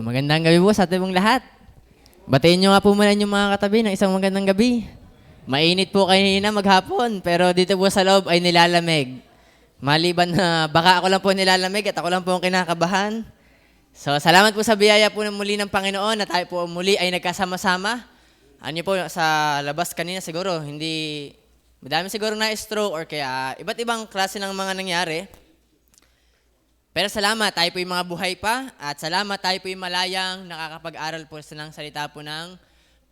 Magandang gabi po sa ating mong lahat. Batiin nyo nga po muna yung mga katabi ng isang magandang gabi. Mainit po kanina maghapon, pero dito po sa loob ay nilalamig. Maliban na baka ako lang po nilalamig at ako lang po ang kinakabahan. So, salamat po sa biyaya po ng muli ng Panginoon na tayo po muli ay nagkasama-sama. Ano po, sa labas kanina siguro, hindi, madami siguro na-stroke or kaya iba't ibang klase ng mga nangyari. Pero salamat, tayo po yung mga buhay pa at salamat tayo po yung malayang nakakapag-aral po sa ng salita po ng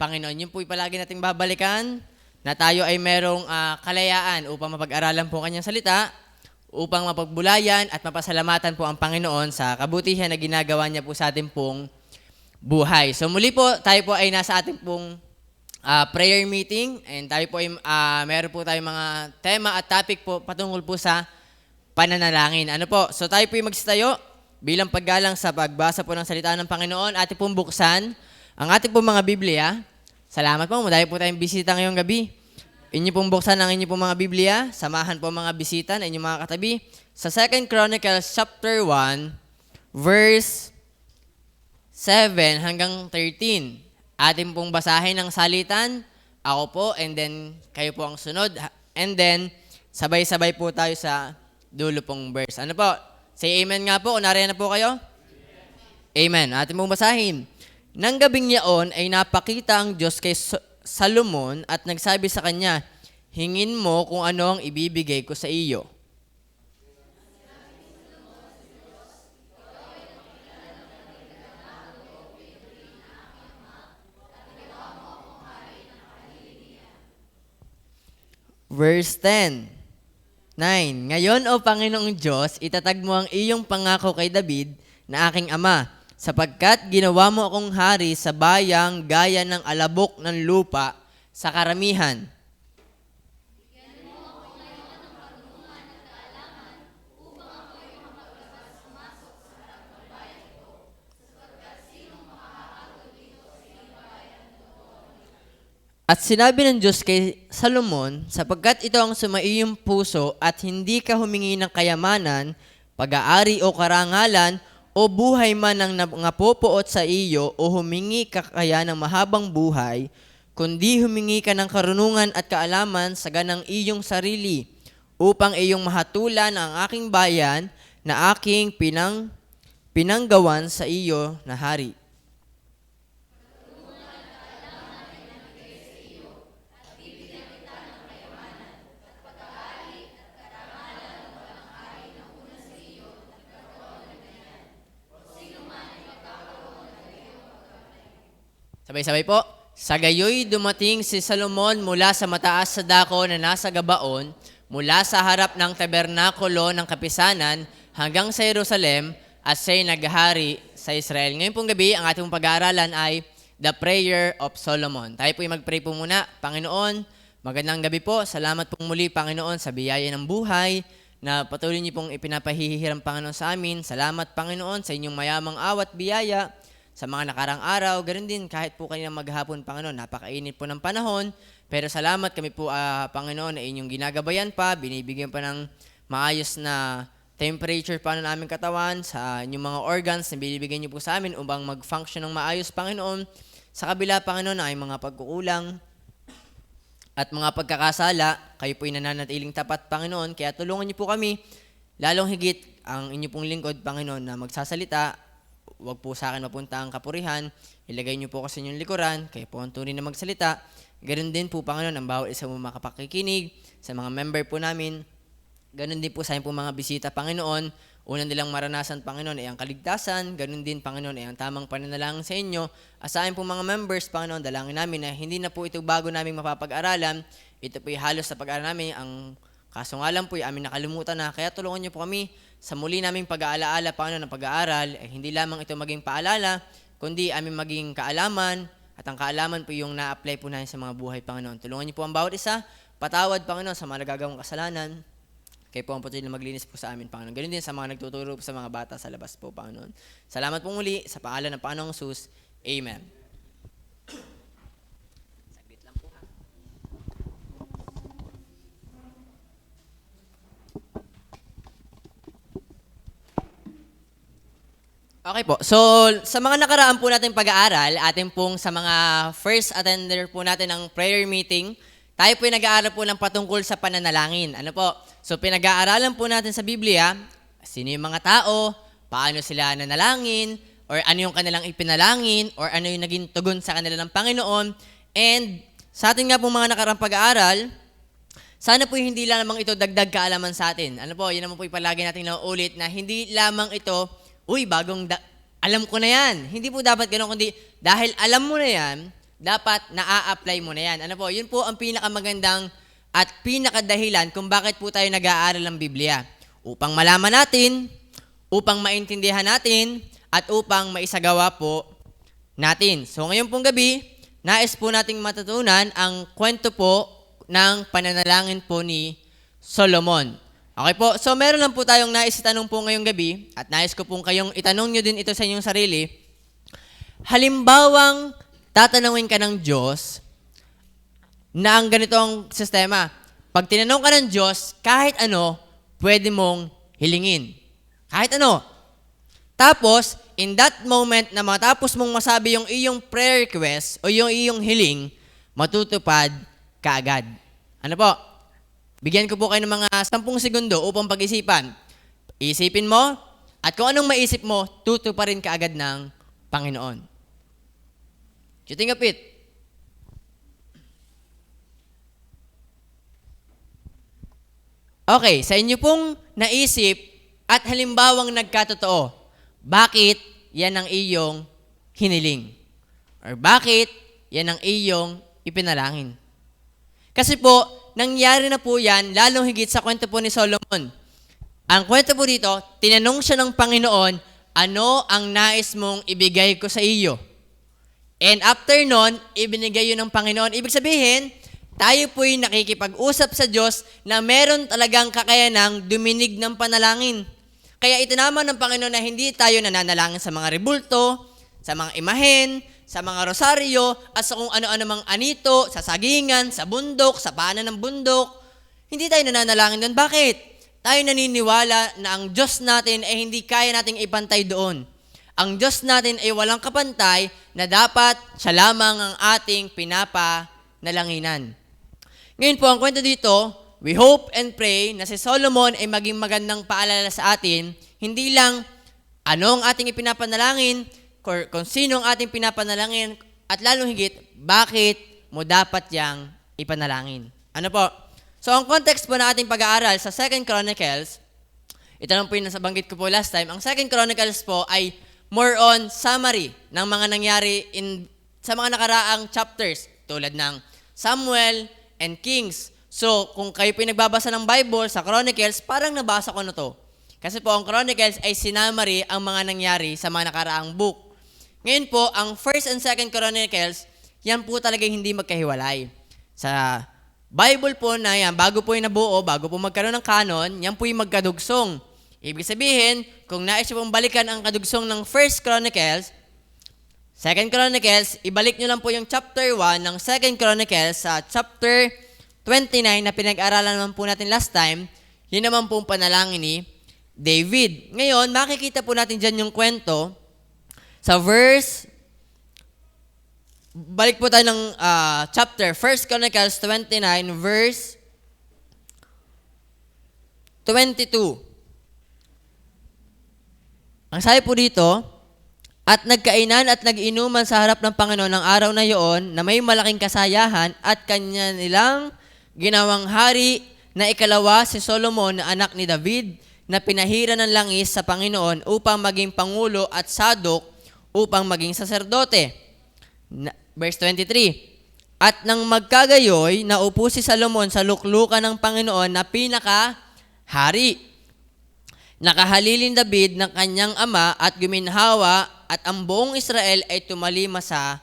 Panginoon. Yun po yung palagi nating babalikan na tayo ay merong kalayaan upang mapag-aralan po kanyang salita, upang mapagbulayan at mapasalamatan po ang Panginoon sa kabutihan na ginagawa niya po sa ating pong buhay. So muli po, tayo po ay nasa ating pong prayer meeting and tayo po ay meron po tayong mga tema at topic po patungkol po sa pananalangin. Ano po? So tayo po yung magsitayo bilang paggalang sa pagbasa po ng salita ng Panginoon. Ating pong buksan ang ating pong mga Biblia. Salamat po. Madami po tayong bisita ngayong gabi. Inyo pong buksan ang inyo pong mga Biblia. Samahan po mga bisita na inyong mga katabi. Sa 2 Chronicles chapter 1, verse 7 hanggang 13. Ating pong basahin ang salitan. Ako po and then kayo po ang sunod. And then sabay-sabay po tayo sa dulo pong verse. Ano po? Say amen nga po. Unarihan na po kayo? Amen. Ating pong basahin. Nang gabing yaon ay napakita ang Diyos kay Salomon at nagsabi sa kanya, hingin mo kung ano ang ibibigay ko sa iyo. Verse 10. 9. Ngayon, O Panginoong Diyos, itatag mo ang iyong pangako kay David na aking ama, sapagkat ginawa mo akong hari sa bayang gaya ng alabok ng lupa sa karamihan. At sinabi ng Diyos kay Salomon, sapagkat ito ang sumaiyong puso at hindi ka humingi ng kayamanan, pag-aari o karangalan, o buhay man ang nangapopoot sa iyo, o humingi ka kaya ng mahabang buhay, kundi humingi ka ng karunungan at kaalaman sa ganang iyong sarili, upang iyong mahatulan ang aking bayan na aking pinanggawan sa iyo na hari. Sabay-sabay po. Sa gayoy dumating si Salomon mula sa mataas sa dako na nasa Gabaon, mula sa harap ng tabernakulo ng kapisanan hanggang sa Jerusalem at siya'y naghahari sa Israel. Ngayon pong gabi, ang ating pag-aaralan ay The Prayer of Solomon. Tayo po ay mag-pray po muna. Panginoon, magandang gabi po. Salamat pong muli, Panginoon, sa biyaya ng buhay na patuloy niyo pong ipinapahihiram, Panginoon, sa amin. Salamat, Panginoon, sa inyong mayamang awat biyaya sa mga nakarang araw. Ganun din kahit po kanina maghapon, Panginoon, napakainit po ng panahon. Pero salamat kami po, Panginoon, na inyong ginagabayan pa, binibigyan pa ng maayos na temperature pa ng aming katawan, sa inyong mga organs na binibigyan niyo po sa amin upang mag-function ng maayos, Panginoon. Sa kabila, Panginoon, ay mga pagkukulang at mga pagkakasala, kayo po ay nananatiling tapat, Panginoon. Kaya tulungan niyo po kami, lalong higit ang inyo pong lingkod, Panginoon, na magsasalita. Huwag po sa akin mapunta ang kapurihan. Ilagay niyo po kasi inyong likuran. Kayo po ang tunay na magsalita. Ganun din po, Panginoon, ang bawat isa mo makapakikinig sa mga member po namin. Ganun din po sa po mga bisita, Panginoon. Unang nilang maranasan, Panginoon, ay ang kaligtasan. Ganun din, Panginoon, ay ang tamang pananalangin sa inyo. Asahin po mga members, Panginoon, dalangin namin na hindi na po ito bago namin mapapag-aralan. Ito po ay halos sa pag-aaral namin. Ang kaso nga lang po ay amin nakalimutan na. Kaya tulungan niyo po kami sa muli naming pag-aalaala, Panginoon, ng pag-aaral, hindi lamang ito maging paalala, kundi aming maging kaalaman, at ang kaalaman po yung na-apply po natin sa mga buhay, Panginoon. Tulungan niyo po ang bawat isa, patawad, Panginoon, sa mga nagagawang kasalanan. Kayo po ang patuloy na maglinis po sa amin, Panginoon. Ganun din sa mga nagtuturo po sa mga bata sa labas po, Panginoon. Salamat po muli sa pangalan ng Panginoong Jesus. Amen. Saglit lang po ha. Okay po. So, sa mga nakaraan po natin pag-aaral, atin pong sa mga first attender po natin ng prayer meeting, tayo po nag-aaral po ng patungkol sa pananalangin. Ano po? So, pinag-aaralan po natin sa Biblia, sino yung mga tao, paano sila nanalangin, or ano yung kanilang ipinalangin, or ano yung naging tugon sa kanila ng Panginoon. And sa atin nga po mga nakarang pag-aaral, sana po hindi lamang ito dagdag kaalaman sa atin. Ano po, yun naman po yung palagi natin nauulit na hindi lamang ito, alam ko na yan. Hindi po dapat ganun, kundi dahil alam mo na yan, dapat naa-apply mo na yan. Ano po, yun po ang pinakamagandang at pinakadahilan kung bakit po tayo nag-aaral ng Biblia. Upang malaman natin, upang maintindihan natin, at upang maisagawa po natin. So ngayon pong gabi, nais po nating matutunan ang kwento po ng pananalangin po ni Solomon. Okay po, so meron lang po tayong nais itanong po ngayong gabi at nais ko pong kayong itanong nyo din ito sa inyong sarili. Halimbawang tatanungin ka ng Diyos na ang ganitong sistema. Pag tinanong ka ng Diyos, kahit ano, pwede mong hilingin. Kahit ano. Tapos, in that moment na matapos mong masabi yung iyong prayer request o yung iyong hiling, matutupad kaagad. Ano po? Bigyan ko po kayo ng mga 10 segundo upang pag-isipan. Isipin mo, at kung anong maisip mo, tutuparin kaagad ng Panginoon. Shooting a pit. Okay, sa inyo pong naisip at halimbawang nagkatotoo, bakit yan ang iyong hiniling? Or bakit yan ang iyong ipinalangin? Kasi po, nangyari na po yan, lalong higit sa kwento po ni Solomon. Ang kwento po dito, tinanong siya ng Panginoon, ano ang nais mong ibigay ko sa iyo? And after nun, ibinigay yun ng Panginoon. Ibig sabihin, tayo po'y nakikipag-usap sa Diyos na meron talagang kakayanang duminig ng panalangin. Kaya itinama ng Panginoon na hindi tayo nananalangin sa mga rebulto, sa mga imahen, sa mga rosaryo, at sa kung ano-ano mang anito, sa sagingan, sa bundok, sa paanan ng bundok. Hindi tayo nananalangin doon. Bakit? Tayo naniniwala na ang Diyos natin ay hindi kaya nating ipantay doon. Ang Diyos natin ay walang kapantay na dapat siya lamang ang ating pinapanalanginan. Ngayon po, ang kwento dito, we hope and pray na si Solomon ay maging magandang paalala sa atin, hindi lang ano ang ating ipinapanalangin, kung sino ang ating pinapanalangin, at lalong higit, bakit mo dapat yang ipanalangin. Ano po? So, ang context po ng ating pag-aaral sa 2 Chronicles, ito lang po yung nasabanggit ko po last time, ang 2 Chronicles po ay more on summary ng mga nangyari sa mga nakaraang chapters, tulad ng Samuel and Kings. So, kung kayo po nagbabasa ng Bible sa Chronicles, parang nabasa ko na to. Kasi po, ang Chronicles ay sinamary ang mga nangyari sa mga nakaraang book. Ngayon po, ang 1st and 2nd Chronicles, yan po talaga hindi magkahiwalay. Sa Bible po na yan, bago po yung nabuo, bago po magkaroon ng canon, yan po yung magkadugsong. Ibig sabihin, kung nais pong balikan ang kadugsong ng 1st Chronicles, 2nd Chronicles, ibalik nyo lang po yung chapter 1 ng 2nd Chronicles sa chapter 29 na pinag-aralan naman po natin last time. Yun naman po panalangin ni David. Ngayon, makikita po natin dyan yung kwento sa verse, balik po tayo ng chapter, 1 Chronicles 29, verse 22. Ang sabi po dito, at nagkainan at nag-inuman sa harap ng Panginoon ng araw na iyon na may malaking kasayahan at kanya nilang ginawang hari na ikalawa si Solomon na anak ni David na pinahira ng langis sa Panginoon upang maging pangulo at sadok upang maging saserdote. Verse 23, at nang magkagayoy, naupo si Solomon sa luklukan ng Panginoon na pinaka-hari. Nakahalilin David ng kanyang ama at guminhawa at ang buong Israel ay tumalima sa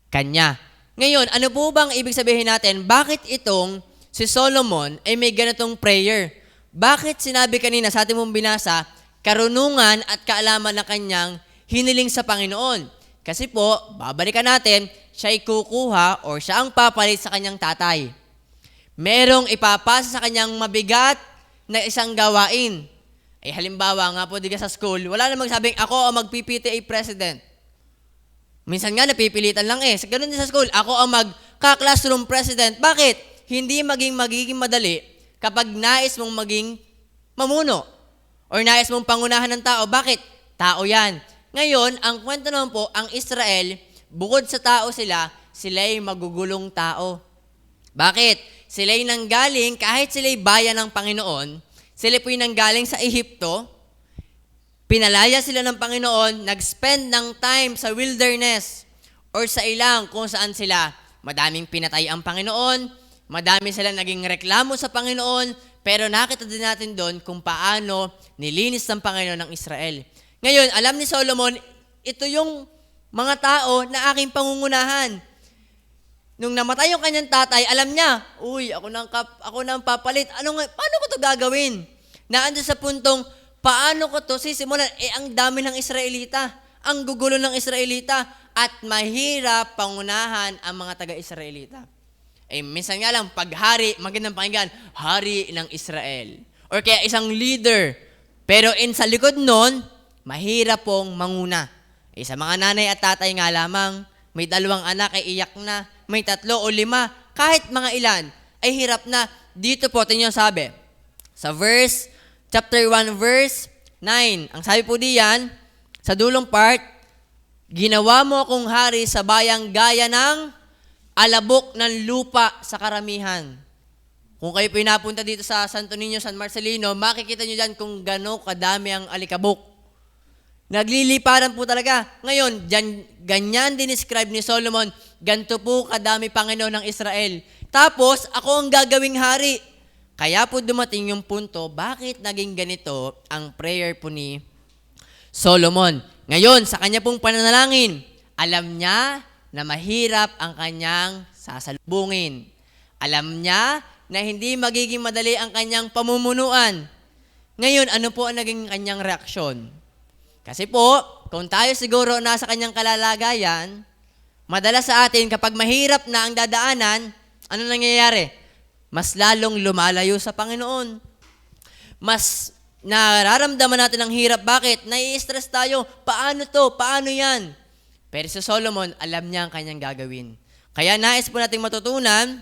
kanya. Ngayon, ano po bang ibig sabihin natin? Bakit itong si Solomon ay may ganitong prayer? Bakit sinabi kanina sa ating mong binasa, karunungan at kaalaman na kanyang hiniling sa Panginoon? Kasi po, babalikan natin, siya ay kukuha o siya ang papalit sa kanyang tatay. Merong ipapasa sa kanyang mabigat na isang gawain. halimbawa nga po, di ka sa school, wala namang sabing, ako ang mag-PPTA president. Minsan nga, napipilitan lang eh. Ganun din sa school, ako ang magka-classroom president. Bakit? Hindi magiging madali kapag nais mong maging mamuno or nais mong pangunahan ng tao. Bakit? Tao yan. Ngayon, ang kwento naman po, ang Israel, bukod sa tao sila'y magugulong tao. Bakit? Sila'y nanggaling, kahit sila'y bayan ng Panginoon, sila po'y nanggaling sa Ehipto, pinalaya sila ng Panginoon, nag-spend ng time sa wilderness or sa ilang kung saan sila. Madaming pinatay ang Panginoon, madami sila naging reklamo sa Panginoon, pero nakita din natin doon kung paano nilinis ng Panginoon ng Israel. Ngayon, alam ni Solomon, ito yung mga tao na aking pangungunahan. Nung namatay yung kanyang tatay, alam niya, ako na ang papalit. Paano ko to gagawin? Naandun sa puntong, paano ko to sisimulan? Ang dami ng Israelita, ang gugulo ng Israelita, at mahirap pangunahan ang mga taga-Israelita. Minsan nga lang, paghari, magandang pakinggan, hari ng Israel. Or kaya isang leader. Pero sa likod nun, mahirap pong manguna. Sa mga nanay at tatay nga lamang, may 2 anak ay iyak na, may 3 o 5, kahit mga ilan, ay hirap na. Dito po, tingnan sabi, sa chapter 1, verse 9, ang sabi po diyan, sa dulong part, ginawa mo akong hari sa bayang gaya ng alabok ng lupa sa karamihan. Kung kayo pinapunta dito sa Santo Niño, San Marcelino, makikita nyo dyan kung gano'ng kadami ang alikabok. Nagliliparan po talaga. Ngayon, ganyan dinescribe ni Solomon, ganito po kadami Panginoon ng Israel. Tapos, ako ang gagawing hari. Kaya po dumating yung punto, bakit naging ganito ang prayer po ni Solomon. Ngayon, sa kanya pong pananalangin, alam niya na mahirap ang kanyang sasalubungin. Alam niya na hindi magiging madali ang kanyang pamumunuan. Ngayon, ano po ang naging kanyang reaksyon? Kasi po, kung tayo siguro nasa kanyang kalalagayan, madalas sa atin kapag mahirap na ang dadaanan, ano nangyayari? Mas lalong lumalayo sa Panginoon. Mas nararamdaman natin ang hirap. Bakit? Nai-stress tayo. Paano to? Paano yan? Pero si Solomon, alam niya ang kanyang gagawin. Kaya nais po nating matutunan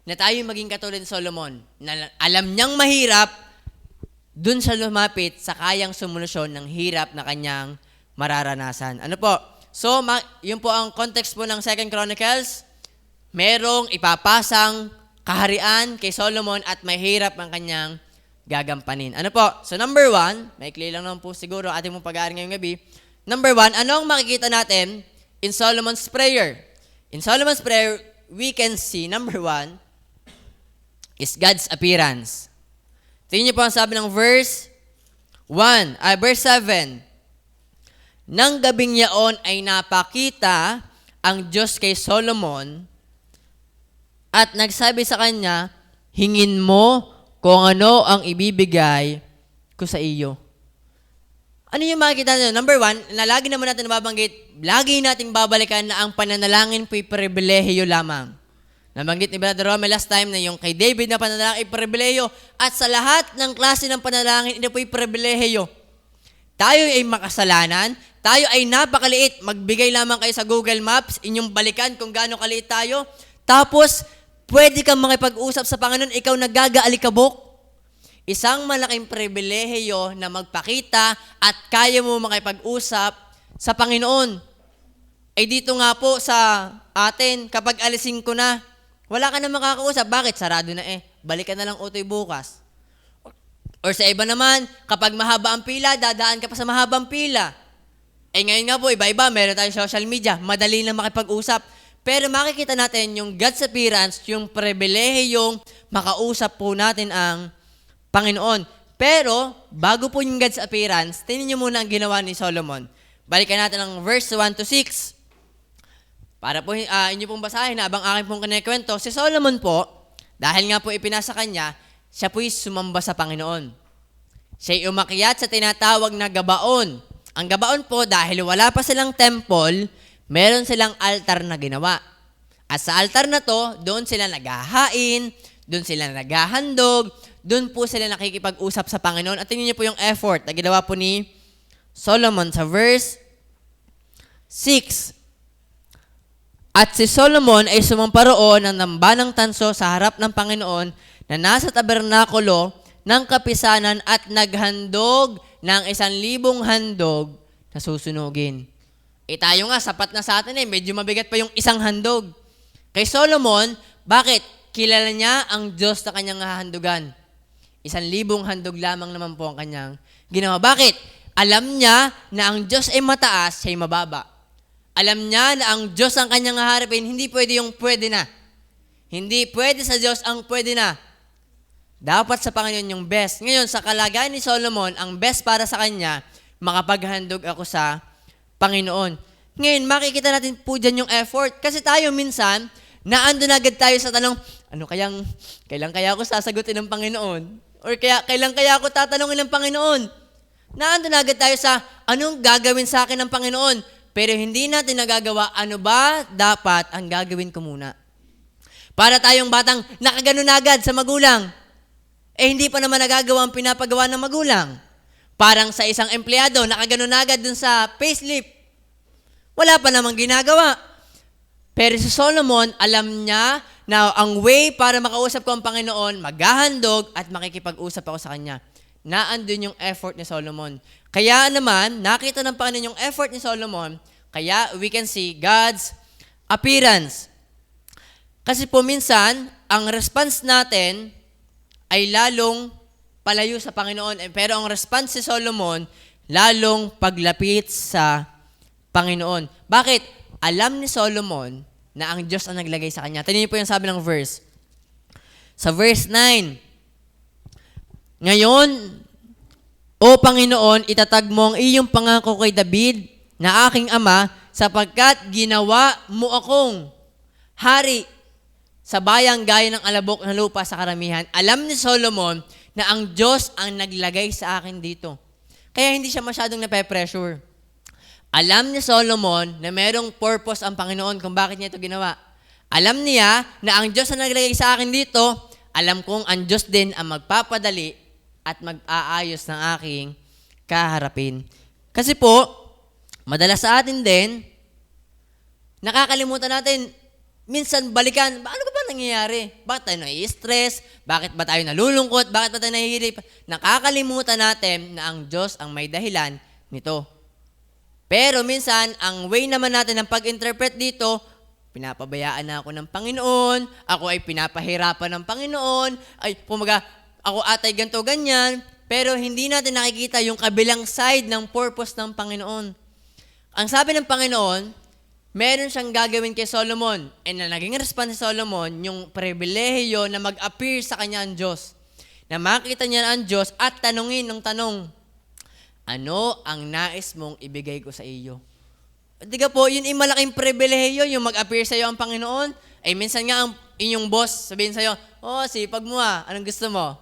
na tayo maging katulad ni Solomon. Na alam niyang mahirap, dun sa lumapit sa kayang solusyon ng hirap na kanyang mararanasan. Ano po? So, yun po ang context po ng 2 Chronicles. Merong ipapasang kaharian kay Solomon at mahirap ang kanyang gagampanin. Ano po? So, number 1, maikli lang naman po siguro ating mong pag-aaral ngayong gabi. Number 1, anong makikita natin in Solomon's prayer? In Solomon's prayer, we can see, number 1, is God's appearance. Tingnan niyo po ang sabi ng verse 7. Nang gabing yaon ay napakita ang Diyos kay Solomon at nagsabi sa kanya, hingin mo kung ano ang ibibigay ko sa iyo. Ano yung makikita nyo? Number 1, na lagi naman natin nababanggit, lagi nating babalikan na ang pananalangin po'y pribilehiyo lamang. Nabanggit ni Brother Romel last time na yung kay David na pananalangin ay pribilehiyo at sa lahat ng klase ng pananalangin, ito po'y pribilehiyo. Tayo ay makasalanan, tayo ay napakaliit, magbigay lamang kayo sa Google Maps, inyong balikan kung gaano kaliit tayo, tapos pwede kang makipag-usap sa Panginoon, ikaw nagagaalikabok. Isang malaking pribilehiyo na magpakita at kaya mo makipag-usap sa Panginoon. Ay dito nga po sa atin, kapag alisin ko na, wala ka na makakausap. Bakit? Sarado na Balik ka na lang utoy bukas. Or sa iba naman, kapag mahaba ang pila, dadaan ka pa sa mahabang pila. Ngayon nga po, iba-iba, meron tayong social media, madali na makipag-usap. Pero makikita natin yung God's appearance, yung pribilehiyong makausap po natin ang Panginoon. Pero, bago po yung God's appearance, tingnan niyo muna ang ginawa ni Solomon. Balikan natin ang verse 1-6. Para po inyo pong basahin habang aking pong kinikwento, si Solomon po, dahil nga po ipinasa kanya, siya po'y sumamba sa Panginoon. Siya'y umakyat sa tinatawag na Gabaon. Ang Gabaon po, dahil wala pa silang temple, meron silang altar na ginawa. At sa altar na to, doon sila naghahain, doon sila naghahandog, doon po sila nakikipag-usap sa Panginoon. At tingnan niyo po yung effort na ginawa po ni Solomon sa verse 6. At si Solomon ay sumamparoon ng nambanang tanso sa harap ng Panginoon na nasa tabernakulo ng kapisanan at naghandog ng 1,000 handog na susunugin. Tayo nga, sapat na sa atin medyo mabigat pa yung isang handog. Kay Solomon, bakit? Kilala niya ang Diyos na kanyang hahandugan. 1,000 handog lamang naman po ang kanyang ginawa. Bakit? Alam niya na ang Diyos ay mataas, siya ay mababa. Alam niya na ang Diyos ang kanyang haharapin, hindi pwede yung pwede na. Hindi pwede sa Diyos ang pwede na. Dapat sa Panginoon yung best. Ngayon, sa kalagayan ni Solomon, ang best para sa kanya, makapaghandog ako sa Panginoon. Ngayon, makikita natin po dyan yung effort. Kasi tayo minsan, naandun agad tayo sa tanong, kailan kaya ako sasagutin ng Panginoon? Or kailan kaya ako tatanungin ng Panginoon? Naandun agad tayo sa, anong gagawin sa akin ng Panginoon? Pero hindi natin nagagawa, ano ba dapat ang gagawin ko muna? Para tayong batang nakaganon agad sa magulang. Hindi pa naman nagagawa ang pinapagawa ng magulang. Parang sa isang empleyado, nakaganon agad dun sa payslip. Wala pa namang ginagawa. Pero si Solomon, alam niya na ang way para makausap ko ang Panginoon, maghahandog at makikipag-usap ako sa Kanya. Naandun yung effort ni Solomon. Kaya naman, nakita ng Panginoon yung effort ni Solomon, kaya we can see God's appearance. Kasi po minsan, ang response natin ay lalong palayo sa Panginoon. Pero ang response si Solomon, lalong paglapit sa Panginoon. Bakit? Alam ni Solomon na ang Diyos ang naglagay sa kanya. Tingnan niyo po yung sabi ng verse. Sa verse 9, ngayon, O Panginoon, itatag mo ang iyong pangako kay David na aking ama sapagkat ginawa mo akong hari sa bayang gaya ng alabok na lupa sa karamihan. Alam ni Solomon na ang Diyos ang naglagay sa akin dito. Kaya hindi siya masyadong nape-pressure. Alam ni Solomon na merong purpose ang Panginoon kung bakit niya ito ginawa. Alam niya na ang Diyos ang naglagay sa akin dito, alam kong ang Diyos din ang magpapadali at mag-aayos ng aking kaharapin. Kasi po, madalas sa atin din, nakakalimutan natin, minsan balikan, ano ba nangyayari? Bakit tayo nai-stress? Bakit ba tayo nalulungkot? Bakit ba tayo nahihirip? Nakakalimutan natin na ang Diyos ang may dahilan nito. Pero minsan, ang way naman natin ng pag-interpret dito, pinapabayaan na ako ng Panginoon, ako ay pinapahirapan ng Panginoon, ay pumaga, ako atay ganito, ganyan, pero hindi natin nakikita yung kabilang side ng purpose ng Panginoon. Ang sabi ng Panginoon, meron siyang gagawin kay Solomon. And na naging response ni Solomon, yung pribilehiyo na mag-appear sa kanya ang Diyos. Na makita niya ang Diyos at tanungin ng tanong, ano ang nais mong ibigay ko sa iyo? Di ka po, yun ay malaking pribilehiyo, yung mag-appear sa iyo ang Panginoon. Minsan nga ang inyong boss sabihin sa iyo, sipag mo anong gusto mo?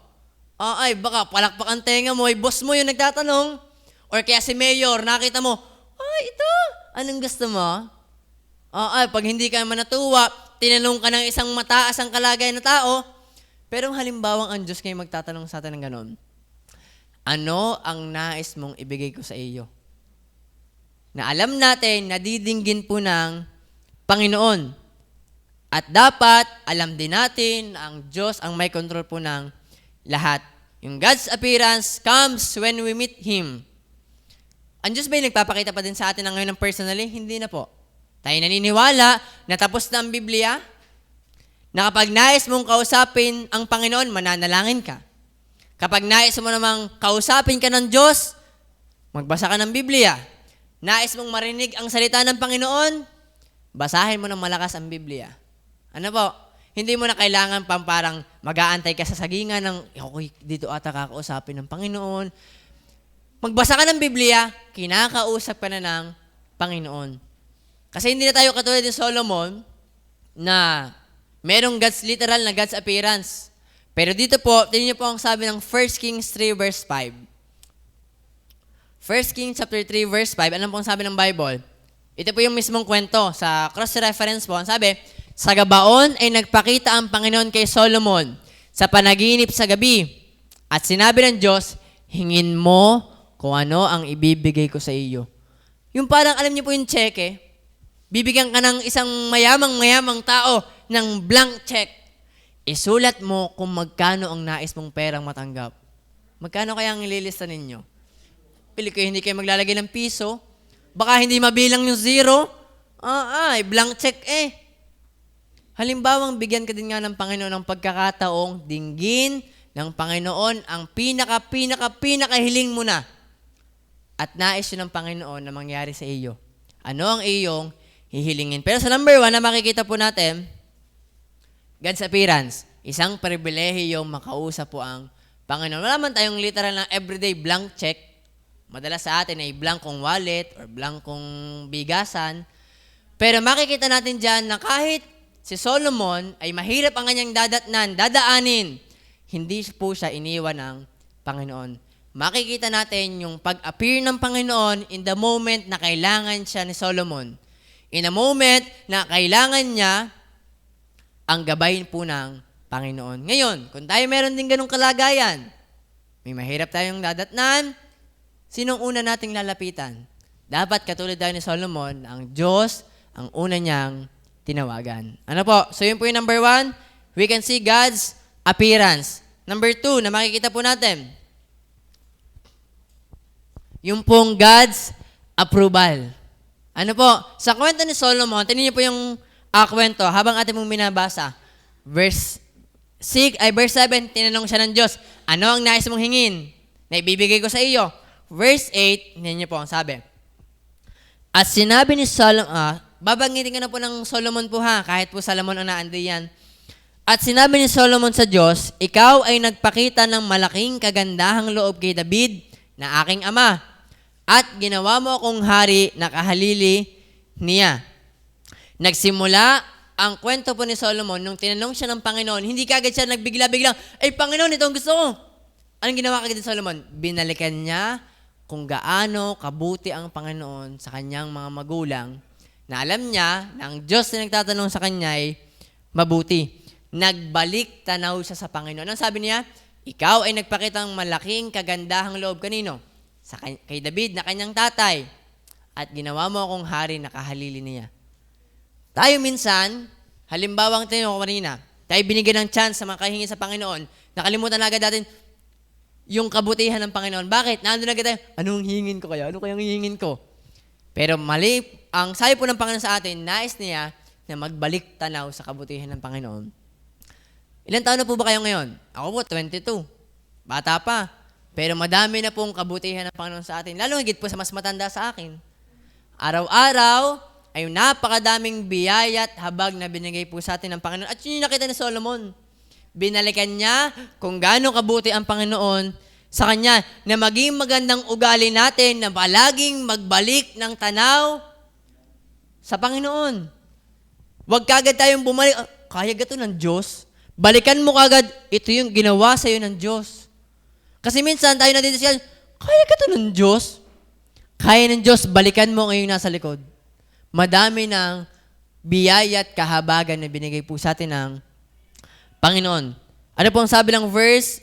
Baka palakpak ang tenga mo, boss mo yung nagtatanong. Or kaya si mayor, nakita mo, ito, anong gusto mo? Pag hindi ka manatuwa, tinanong ka ng isang mataas ang kalagayan na tao, pero halimbawang ang Diyos kayo magtatanong sa atin ng ganon, ano ang nais mong ibigay ko sa iyo? Na alam natin, nadidinggin po ng Panginoon. At dapat, alam din natin na ang Diyos ang may control po ng lahat. Yung God's appearance comes when we meet Him. Ang Diyos ba yung nagpapakita pa din sa atin ng ngayon personally? Hindi na po. Tayo naniniwala na tapos na ang Biblia, na kapag nais mong kausapin ang Panginoon, mananalangin ka. Kapag nais mo namang kausapin ka ng Diyos, magbasa ka ng Biblia. Nais mong marinig ang salita ng Panginoon, basahin mo ng malakas ang Biblia. Ano po? Hindi mo na kailangan parang mag-aantay ka sa sagingan ng, okay, dito ata kakausapin ng Panginoon. Magbasa ka ng Biblia, kinakausap ka na ng Panginoon. Kasi hindi na tayo katulad ni Solomon na merong literal na God's appearance. Pero dito po, tingnan niyo po ang sabi ng 1 Kings 3 verse 5. 1 Kings chapter 3 verse 5, ano po ang sabi ng Bible? Ito po yung mismong kwento. Sa cross-reference po, ang sabi, sa gabaon ay nagpakita ang Panginoon kay Solomon sa panaginip sa gabi. At sinabi ng Diyos, hingin mo kung ano ang ibibigay ko sa iyo. Yung parang alam niyo po yung cheque, bibigyan ka ng isang mayamang tao ng blank check. Isulat mo kung magkano ang nais mong perang matanggap. Magkano kaya ang ililista ninyo? Pili kayo hindi kayo maglalagay ng piso. Baka hindi mabilang yung zero. Blank check eh. Halimbawang bigyan ka din nga ng Panginoon ng pagkakataong dinggin ng Panginoon ang pinaka-hiling mo na. At nais yun ng Panginoon na mangyari sa iyo. Ano ang iyong hihilingin? Pero sa number 1 na makikita po natin, God's appearance. Isang pribilehiyong makausap po ang Panginoon. Wala man tayong literal na everyday blank check. Madalas sa atin ay blankong wallet or blankong bigasan. Pero makikita natin dyan na kahit si Solomon ay mahirap ang kanyang dadaanin, hindi po siya iniwan ng Panginoon. Makikita natin yung pag-appear ng Panginoon in the moment na kailangan siya ni Solomon. In a moment na kailangan niya ang gabayin po ng Panginoon. Ngayon, kung tayo meron din ganong kalagayan, may mahirap tayong dadatnan, sinong una nating lalapitan? Dapat katulad tayo ni Solomon, ang Diyos ang una niyang tinawagan. Ano po? So yun po yung number 1, we can see God's appearance. Number 2, na makikita po natin, yung pong God's approval. Ano po? Sa kwento ni Solomon, tingnan niyo po yung kwento habang ating mong binabasa. Verse 7, tinanong siya ng Diyos, ano ang nais mong hingin na ibibigay ko sa iyo? Verse 8, tingnan niyo po ang sabi. At sinabi ni Solomon, babanggitin ka na po ng Solomon po ha, kahit po Solomon ang naandi yan. At sinabi ni Solomon sa Diyos, ikaw ay nagpakita ng malaking kagandahang loob kay David na aking ama. At ginawa mo akong hari na kahalili niya. Nagsimula ang kwento po ni Solomon nung tinanong siya ng Panginoon, hindi kagad siya nagbigla-biglang, ay Panginoon, ito ang gusto ko. Anong ginawa kagad ni Solomon? Binalikan niya kung gaano kabuti ang Panginoon sa kanyang mga magulang na alam niya na ang Diyos na nagtatanong sa kanya ay mabuti. Nagbalik tanaw siya sa Panginoon. Anong sabi niya? Ikaw ay nagpakita ng malaking kagandahang loob. Kanino? Kay David na kanyang tatay. At ginawa mo akong hari na kahalili niya. Tayo minsan, halimbawang tinanong ko kanina, tayo binigyan ng chance sa makahingi sa Panginoon, nakalimutan na agad natin yung kabutihan ng Panginoon. Bakit? Nandun na agad tayo, anong hingin ko kaya? Ano kayang hingin ko? Pero mali, ang sabi po ng Panginoon sa atin, nais niya na magbalik tanaw sa kabutihan ng Panginoon. Ilan taon na po ba kayo ngayon? Ako po, 22. Bata pa. Pero madami na pong kabutihan ng Panginoon sa atin. Lalo higit po sa mas matanda sa akin. Araw-araw ay napakadaming biyaya at habag na binigay po sa atin ng Panginoon. At yun yung nakita ni Solomon. Binalikan niya kung gaano kabuti ang Panginoon sa kanya na maging magandang ugali natin na palaging magbalik ng tanaw sa Panginoon. Huwag kagad tayong bumalik. Kaya gato ng Diyos. Balikan mo kagad, ito yung ginawa sa iyo ng Diyos. Kasi minsan tayo nadidiscuss, kaya ka to ng Diyos? Kaya ng Diyos, balikan mo ngayong nasa likod. Madami ng biyaya at kahabagan na binigay po sa atin ng Panginoon. Ano po ang sabi ng verse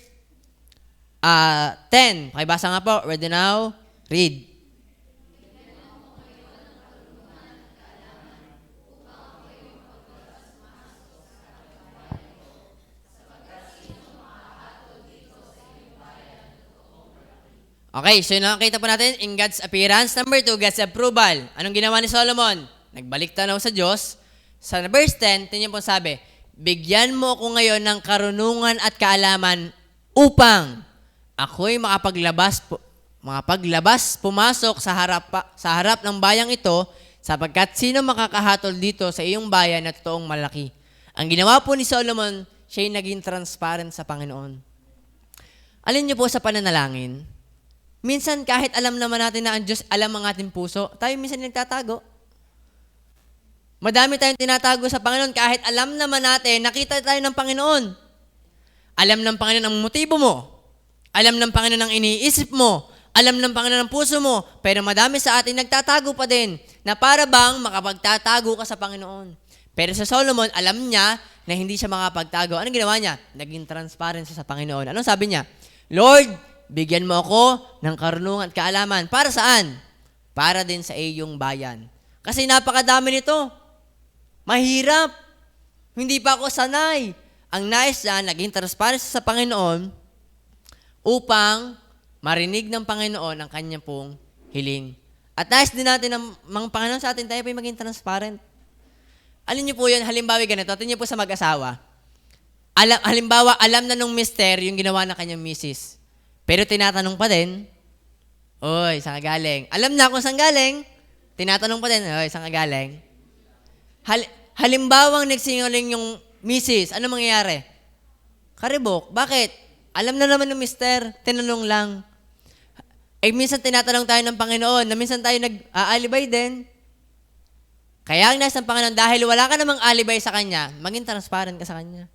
10? Pakibasa nga po. Ready now? Read. Okay, so nakakita po natin in God's appearance. Number 2, God's approval. Anong ginawa ni Solomon? Nagbalik tanaw sa Diyos. Sa verse 10, tingnan po sabi, bigyan mo ako ngayon ng karunungan at kaalaman upang ako'y makapaglabas, pumasok sa harap ng bayang ito, sapagkat sino makakahatol dito sa iyong bayan na totoong malaki. Ang ginawa po ni Solomon, siya'y naging transparent sa Panginoon. Alin niyo po sa pananalangin? Minsan, kahit alam naman natin na ang Diyos alam ang ating puso, tayo minsan nagtatago. Madami tayong tinatago sa Panginoon kahit alam naman natin, nakita tayo ng Panginoon. Alam ng Panginoon ang motibo mo. Alam ng Panginoon ang iniisip mo. Alam ng Panginoon ang puso mo. Pero madami sa atin nagtatago pa din na para bang makapagtatago ka sa Panginoon. Pero sa Solomon, alam niya na hindi siya makapagtago. Anong ginawa niya? Naging transparent siya sa Panginoon. Anong sabi niya? Lord, bigyan mo ako ng karunungan at kaalaman. Para saan? Para din sa iyong bayan. Kasi napakadami nito. Mahirap. Hindi pa ako sanay. Ang nais dyan, naging transparent sa Panginoon upang marinig ng Panginoon ang kanyang pong hiling. At nais din natin ng mga Panginoon sa atin, tayo po maging transparent. Alin niyo po yun, halimbawa ganito, tingin niyo po sa mag-asawa. Halimbawa, alam na nung mister yung ginawa ng kanyang misis. Pero tinatanong pa din, oy, saan ka galing? Alam na kung saan galing, tinatanong pa din, oy, saan ka galing? Halimbawang nagsinungaling yung misis, ano mangyayari? Karibok. Bakit? Alam na naman ng mister, tinanong lang. Eh, minsan tinatanong tayo ng Panginoon, na minsan tayo nag-aalibay din. Kaya ang nais ng Panginoon, dahil wala ka namang alibay sa Kanya, maging transparent ka sa Kanya.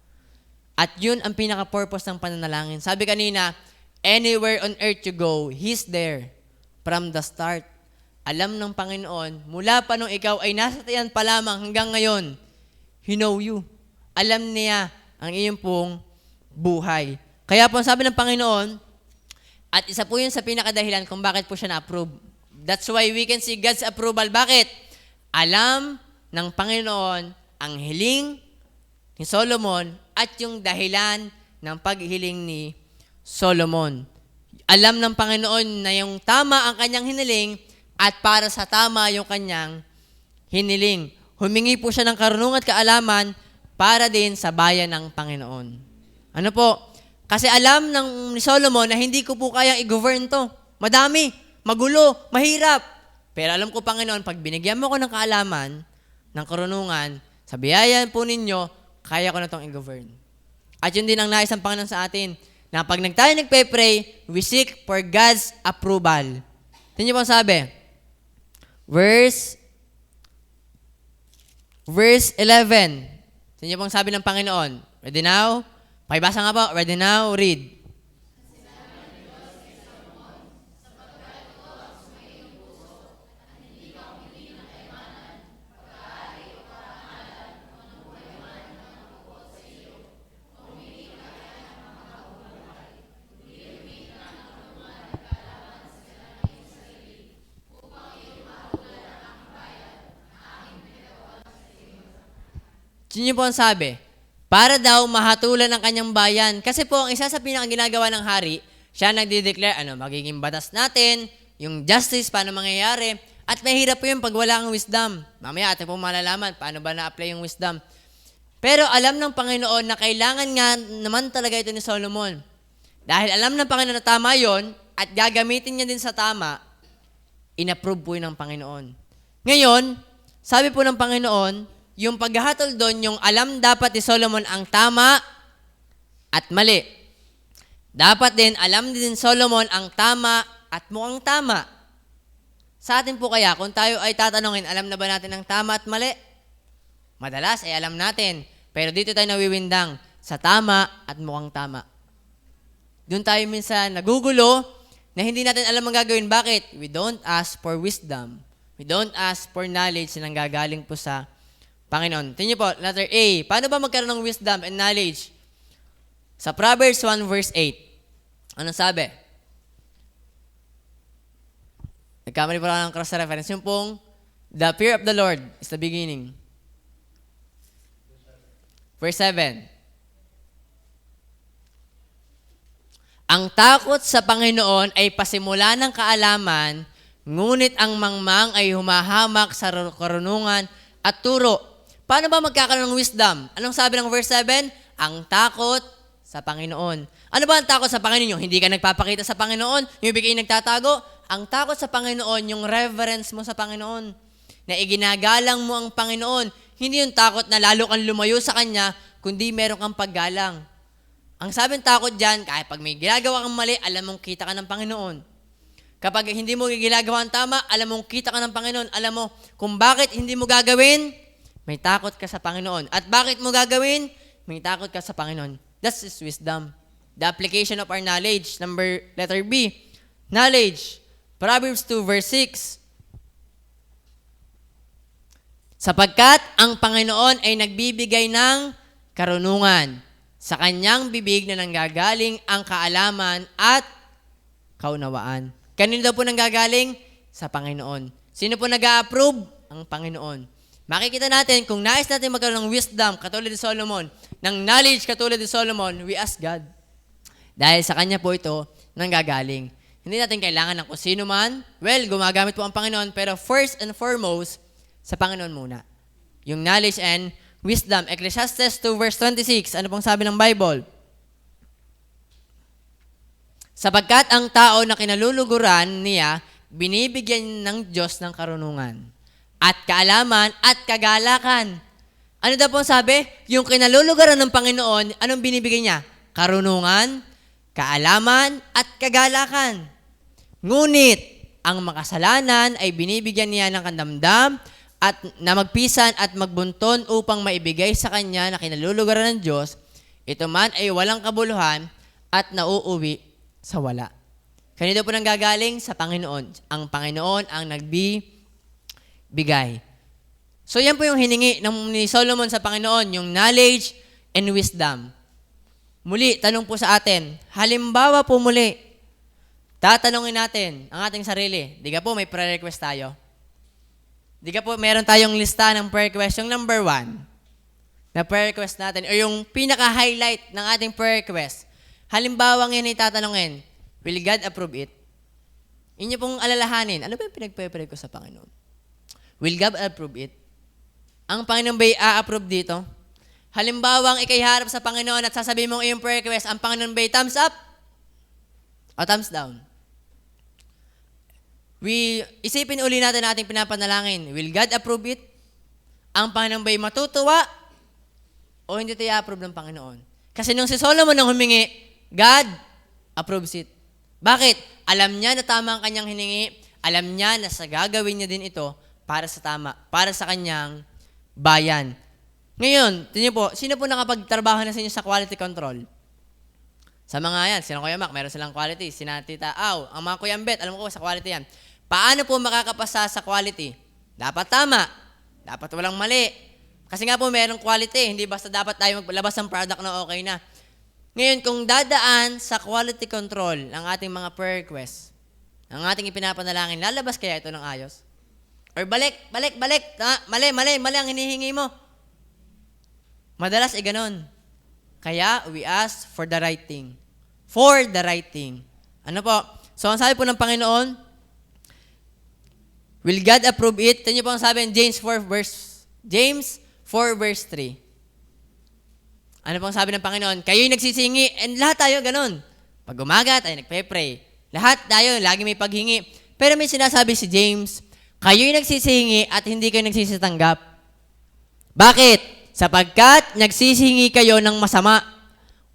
At yun ang pinaka-purpose ng pananalangin. Sabi kanina, anywhere on earth you go, He's there from the start. Alam ng Panginoon, mula pa nung ikaw ay nasa tiyan pa lamang hanggang ngayon, He know you. Alam niya ang iyong pong buhay. Kaya po sabi ng Panginoon, at isa po yun sa pinakadahilan kung bakit po siya na-approve. That's why we can see God's approval. Bakit? Alam ng Panginoon ang hiling ni Solomon at yung dahilan ng paghiling ni Solomon. Alam ng Panginoon na yung tama ang kanyang hiniling at para sa tama yung kanyang hiniling. Humingi po siya ng karunungan at kaalaman para din sa bayan ng Panginoon. Ano po? Kasi alam ni Solomon na hindi ko po kayang i-govern to. Madami, magulo, mahirap. Pero alam ko, Panginoon, pag binigyan mo ko ng kaalaman, ng karunungan, sa biyaya po ninyo, kaya ko na itong i-govern. At yun din ang nais ng Panginoon sa atin, na pag tayo nagpe-pray, we seek for God's approval. Tingnan niyo po ang sabi. Verse 11. Tingnan niyo po ang sabi ng Panginoon. Ready now? Pakibasa nga po. Ready now? Read. Yun po ang sabi, para daw mahatulan ang kanyang bayan. Kasi po, ang isa sa pinakaginagawa ng hari, siya nagde-declare, magiging batas natin, yung justice, paano mangyayari. At mahirap po yun pag wala kang wisdom. Mamaya atin po malalaman, paano ba na-apply yung wisdom. Pero alam ng Panginoon na kailangan nga naman talaga ito ni Solomon. Dahil alam ng Panginoon na tama yon at gagamitin niya din sa tama, inapprove po yun ng Panginoon. Ngayon, sabi po ng Panginoon, yung paghahatol doon, yung alam dapat ni Solomon ang tama at mali. Dapat din, alam din Solomon ang tama at mukhang tama. Sa atin po kaya, kung tayo ay tatanungin, alam na ba natin ang tama at mali? Madalas ay alam natin. Pero dito tayo nawiwindang sa tama at mukhang tama. Doon tayo minsan nagugulo na hindi natin alam ang gagawin. Bakit? We don't ask for wisdom. We don't ask for knowledge na nanggagaling po sa Panginoon. Tingnan niyo po, letter A. Paano ba magkaroon ng wisdom and knowledge? Sa Proverbs 1 verse 8. Anong sabi? Nagkamali po lang ng cross-reference. Yung pong, the fear of the Lord is the beginning. Verse 7. Ang takot sa Panginoon ay pasimula ng kaalaman, ngunit ang mangmang ay humahamak sa karunungan at turo. Paano ba magkakaroon ng wisdom? Anong sabi ng verse 7? Ang takot sa Panginoon. Ano ba ang takot sa Panginoon? Yung hindi ka nagpapakita sa Panginoon? Yung bigay nagtatago? Ang takot sa Panginoon, yung reverence mo sa Panginoon. Na iginagalang mo ang Panginoon. Hindi yung takot na lalo kang lumayo sa Kanya, kundi meron kang paggalang. Ang sabing takot dyan, kahit pag may ginagawa kang mali, alam mong kita ka ng Panginoon. Kapag hindi mo ginagawa ang tama, alam mong kita ka ng Panginoon. Alam mo kung bakit hindi mo gagawin, may takot ka sa Panginoon. At bakit mo gagawin? May takot ka sa Panginoon. That's His wisdom. The application of our knowledge. Letter B. Knowledge. Proverbs 2 verse 6. Sapagkat ang Panginoon ay nagbibigay ng karunungan. Sa kanyang bibig na nanggagaling ang kaalaman at kaunawaan. Kanino daw po nanggagaling? Sa Panginoon. Sino po nag-a-approve? Ang Panginoon. Makikita natin, kung nais natin magkaroon ng wisdom, katulad ni Solomon, ng knowledge katulad ni Solomon, we ask God. Dahil sa Kanya po ito nanggagaling. Hindi natin kailangan ng kung sino man. Well, gumagamit po ang Panginoon, pero first and foremost, sa Panginoon muna. Yung knowledge and wisdom. Ecclesiastes 2 verse 26. Ano pong sabi ng Bible? Sapagkat ang tao na kinaluluguran niya, binibigyan ng Diyos ng karunungan at kaalaman at kagalakan. Ano daw pong sabi? Yung kinaluluguran ng Panginoon, anong binibigay niya? Karunungan, kaalaman, at kagalakan. Ngunit, ang makasalanan ay binibigyan niya ng kandamdam at na magpisan at magbunton upang maibigay sa kanya na kinalulugaran ng Diyos, ito man ay walang kabuluhan at nauuwi sa wala. Kanino po nang gagaling? Sa Panginoon. Ang Panginoon ang nagbibigay. So yan po yung hiningi ni Solomon sa Panginoon, yung knowledge and wisdom. Muli, tanong po sa atin, halimbawa po muli, tatanungin natin ang ating sarili. Di ka po may prayer request tayo? Di ka po, meron tayong lista ng prayer request. Yung number 1 na prayer request natin, o yung pinaka-highlight ng ating prayer request. Halimbawa ngayon itatanungin, will God approve it? Inyo pong alalahanin, ano ba yung pinag-pray ko sa Panginoon? Will God approve it? Ang Panginoon ba i-approve dito? Halimbawa, ikay harap sa Panginoon at sasabihin mong iyong prayer request, ang Panginoon ba thumbs up? O thumbs down? Isipin uli natin na ating pinapanalangin. Will God approve it? Ang Panginoon ba'y matutuwa? O hindi tayo approve ng Panginoon? Kasi nung si Solomon nang humingi, God approves it. Bakit? Alam niya na tama ang kanyang hiningi. Alam niya na sa gagawin niya din ito para sa tama, para sa kanyang bayan. Ngayon, tingnan po, sino po nakapagtrabaho na sa inyo sa quality control? Sa mga yan, sila Kuya Mac, meron silang quality. Sina Tita Aw, ang mga Kuya Ambet, alam ko sa quality yan. Paano po makakapasa sa quality? Dapat tama. Dapat walang mali. Kasi nga po merong quality. Hindi basta dapat tayo maglabas ng product na okay na. Ngayon, kung dadaan sa quality control ang ating mga prayer requests, ang ating ipinapanalangin, lalabas kaya ito ng ayos? Or balik. Mali ang hinihingi mo. Madalas ganon. Kaya, we ask for the right thing. For the right thing. Ano po? So, ang sabi po ng Panginoon, will God approve it? Tingnan niyo po ang sabi ng James 4 verse 3. Ano po ang sabi ng Panginoon? Kayo'y nagsisingi, and lahat tayo ganon. Pag umaga, tayo nagpe-pray. Lahat tayo, lagi may paghingi. Pero may sinasabi si James, kayo'y nagsisingi at hindi kayo nagsisitanggap. Bakit? Sapagkat nagsisingi kayo ng masama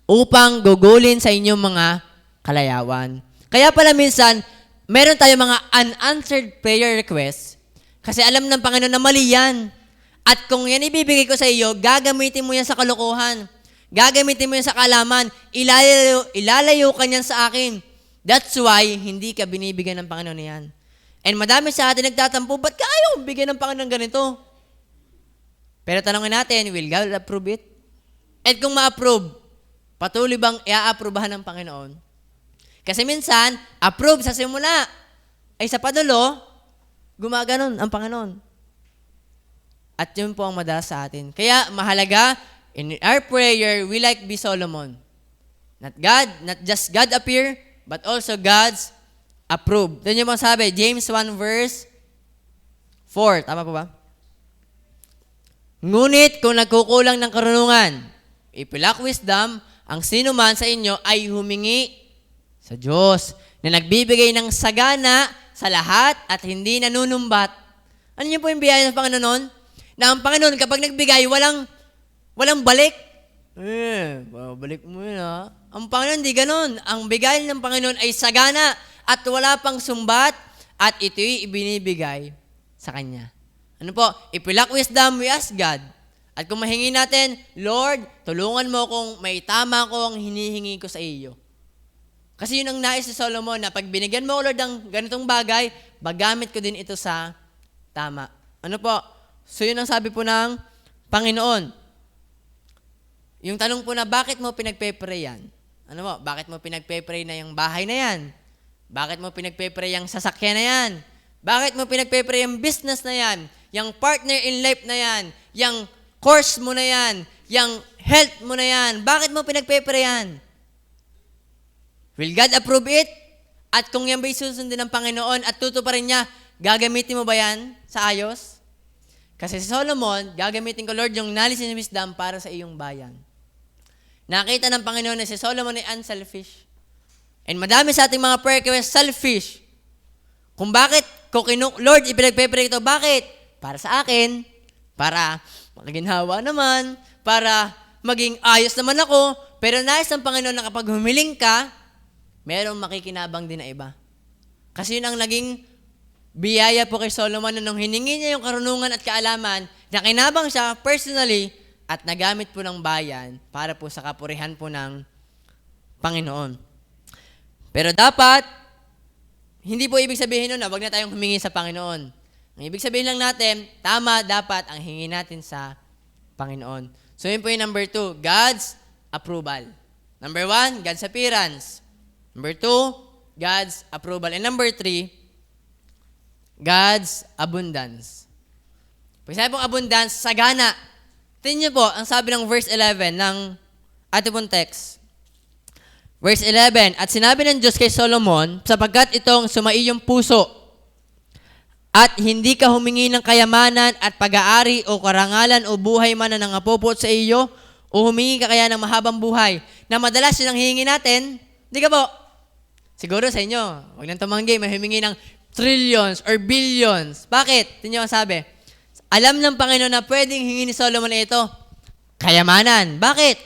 upang gugulin sa inyong mga kalayawan. Kaya pala minsan, meron tayo mga unanswered prayer requests kasi alam ng Panginoon na mali yan. At kung yan ibibigay ko sa iyo, gagamitin mo yan sa kalokohan. Gagamitin mo yan sa kaalaman. Ilalayo ka niyan sa akin. That's why, hindi ka binibigyan ng Panginoon yan. And madami sa atin nagtatampo, ba't ka ayaw bigyan ng Panginoon ganito? Pero tanongin natin, will God approve it? At kung ma-approve, patuloy bang i-approvehan ng Panginoon? Kasi minsan, approve sa simula. Ay sa padulo, gumaganon ang Panginoon. At yun po ang madalas sa atin. Kaya mahalaga, in our prayer, we like be Solomon. Not just God appear, but also God's approve. Doon yung mga sabi, James 1 verse 4. Tama po ba? Ngunit kung nagkukulang ng karunungan, if you lack wisdom, ang sino man sa inyo ay humingi sa Diyos na nagbibigay ng sagana sa lahat at hindi nanunumbat. Ano yun po yung biyaya ng Panginoon? Na ang Panginoon kapag nagbigay, walang balik. Balik mo yun ha. Ang Panginoon di ganun. Ang bigay ng Panginoon ay sagana at wala pang sumbat at ito'y ibinibigay sa Kanya. Ano po? If we lack wisdom, we ask God. At kung mahingi natin, Lord, tulungan mo kung may tama ko ang hinihingi ko sa iyo. Kasi yun ang nais si Solomon na pag binigyan mo, Lord, ng ganitong bagay, magamit ko din ito sa tama. Ano po? So yun ang sabi po ng Panginoon. Yung tanong po na, bakit mo pinagpe-pray yan? Ano mo, bakit mo pinagpe-pray na yung bahay na yan? Bakit mo pinagpe-pray yung sasakyan na yan? Bakit mo pinagpe-pray yung business na yan? Yung partner in life na yan? Yung course mo na yan? Yung health mo na yan? Bakit mo pinagpe-pray yan? Will God approve it? At kung yan ba'y susundin ng Panginoon at tutuparin niya, gagamitin mo ba yan sa ayos? Kasi si Solomon, gagamitin ko, Lord, yung knowledge and wisdom para sa iyong bayan. Nakita ng Panginoon na si Solomon ay unselfish. And madami sa ating mga prayer requests, selfish. Kung bakit, Lord, ipinagpe-pray ito, bakit? Para sa akin, para maginhawa naman, para maging ayos naman ako, pero nais ng Panginoon na kapag humiling ka, merong makikinabang din na iba. Kasi yun ang naging biyaya po kay Solomon na nung hiningi niya yung karunungan at kaalaman, nakinabang siya personally at nagamit po ng bayan para po sa kapurihan po ng Panginoon. Pero dapat, hindi po ibig sabihin nun na wag na tayong humingi sa Panginoon. Ang ibig sabihin lang natin, tama dapat ang hingi natin sa Panginoon. So yun po yung number 2, God's approval. Number 1, God's appearance. Number 2, God's approval. And number 3, God's abundance. Pag sabi pong abundance, sagana. Tingnan niyo po, ang sabi ng verse 11 ng ating pong text. Verse 11, at sinabi ng Diyos kay Solomon, sapagkat itong sumaiyong puso, at hindi ka humingi ng kayamanan at pag-aari o karangalan o buhay man na nangapupot sa iyo, o humingi ka kaya ng mahabang buhay, na madalas yun ang hihingi natin, di ka po? Siguro sa inyo, huwag nang tumanggi, may humingi ng trillions or billions. Bakit? Tingnan niyo ang sabi. Alam ng Panginoon na pwedeng hingin ni Solomon na ito, kayamanan. Bakit?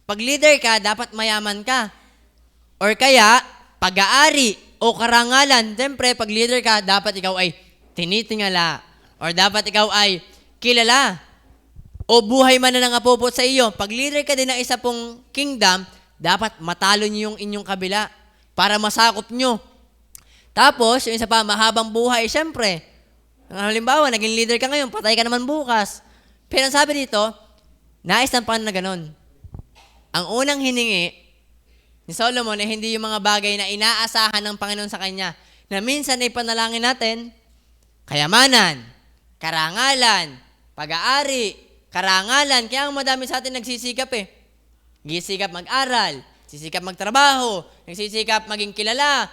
Pag leader ka, dapat mayaman ka. Or kaya, pag-aari o karangalan. Siyempre, pag leader ka, dapat ikaw ay tinitingala. Or dapat ikaw ay kilala. O buhay man na nangapupot sa iyo. Pag leader ka din ng isa pong kingdom, dapat matalo niyo yung inyong kabila para masakop nyo. Tapos, yung isa pa, mahabang buhay, siyempre. Halimbawa, naging leader ka ngayon, patay ka naman bukas. Pero ang sabi dito, nais ng Panginoon na ganun. Ang unang hiningi ni Solomon ay hindi yung mga bagay na inaasahan ng Panginoon sa kanya, na minsan ay panalangin natin, kayamanan, karangalan, pag-aari, karangalan. Kaya ang madami sa atin nagsisikap eh. Nagsisikap mag-aral, nagsisikap magtrabaho, nagsisikap maging kilala,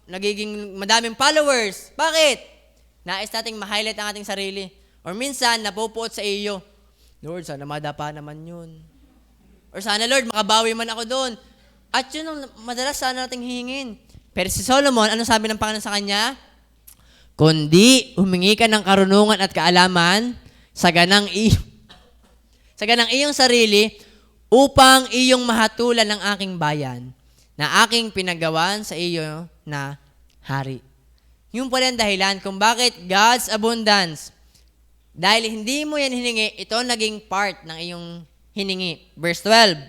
nagiging madaming followers. Bakit? Nais nating ma-highlight ang ating sarili. Or minsan, napupuot sa iyo. Lord, sana madapa naman yun. Or sana, Lord, makabawi man ako doon. At yun ang madalas sana nating hihingin. Pero si Solomon, ano sabi ng Panginoon sa kanya? Kundi humingi ka ng karunungan at kaalaman sa ganang iyong sarili upang iyong mahatulan ng aking bayan na aking pinagawan sa iyo na hari. Yung pala ang dahilan kung bakit God's abundance. Dahil hindi mo yan hiningi, ito naging part ng iyong hiningi. Verse 12.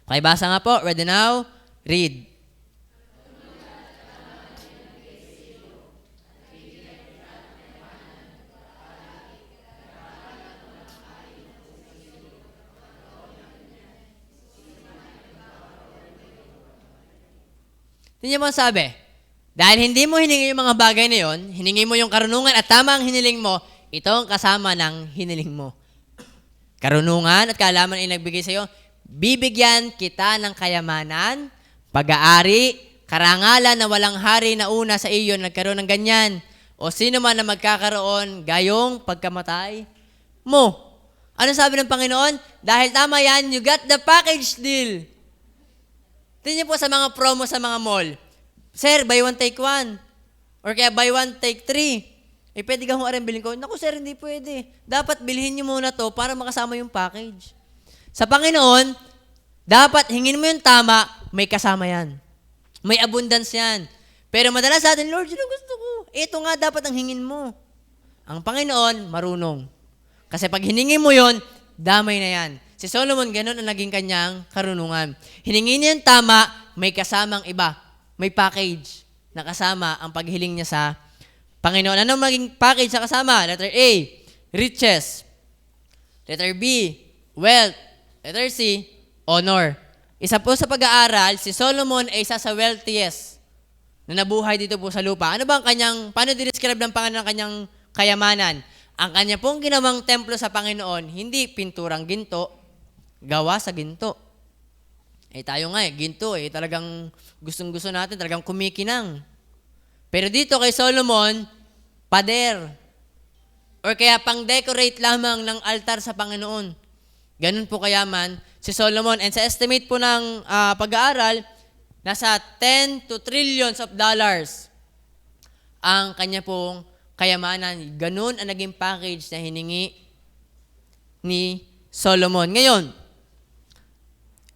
Pakibasa nga po. Ready now? Read. Tingnan mo ang sabi. Dahil hindi mo hiningi yung mga bagay na yon, hiningi mo yung karunungan at tama ang hiniling mo, ito ang kasama ng hiniling mo. Karunungan at kaalaman ay nagbigay sa iyo, bibigyan kita ng kayamanan, pag-aari, karangalan na walang hari na una sa iyo nagkaroon ng ganyan, o sino man na magkakaroon gayong pagkamatay mo. Ano sabi ng Panginoon? Dahil tama yan, you got the package deal. Tingnan po sa mga promo sa mga mall. Sir, buy one, take one. Or kaya buy one, take three. Eh, pwede ka kung bilhin ko. Naku, sir, hindi pwede. Dapat bilhin niyo muna to para makasama yung package. Sa Panginoon, dapat hingin mo yung tama, may kasama yan. May abundance yan. Pero madalas sa atin, Lord, yun ang gusto ko. Ito nga dapat ang hingin mo. Ang Panginoon, marunong. Kasi pag hiningi mo yon, damay na yan. Si Solomon, ganun ang naging kanyang karunungan. Hiningi niya yung tama, may kasamang iba. May package na kasama ang paghiling niya sa Panginoon. Anong maging package sa kasama? Letter A, riches. Letter B, wealth. Letter C, honor. Isa po sa pag-aaral, si Solomon ay isa sa wealthiest na nabuhay dito po sa lupa. Ano ba ang kanyang, paano dinescribe ng Panginoon ang kanyang kayamanan? Ang kanya pong ginawang templo sa Panginoon, hindi pinturang ginto, gawa sa ginto. Tayo nga ginto talagang gustong-gusto natin, talagang kumikinang. Pero dito kay Solomon, pader. Or kaya pang-decorate lamang ng altar sa Panginoon. Ganun po kayaman si Solomon. And sa estimate po ng pag-aaral, nasa 10 to trillions of dollars ang kanya pong kayamanan. Ganun ang naging package na hiningi ni Solomon. Ngayon,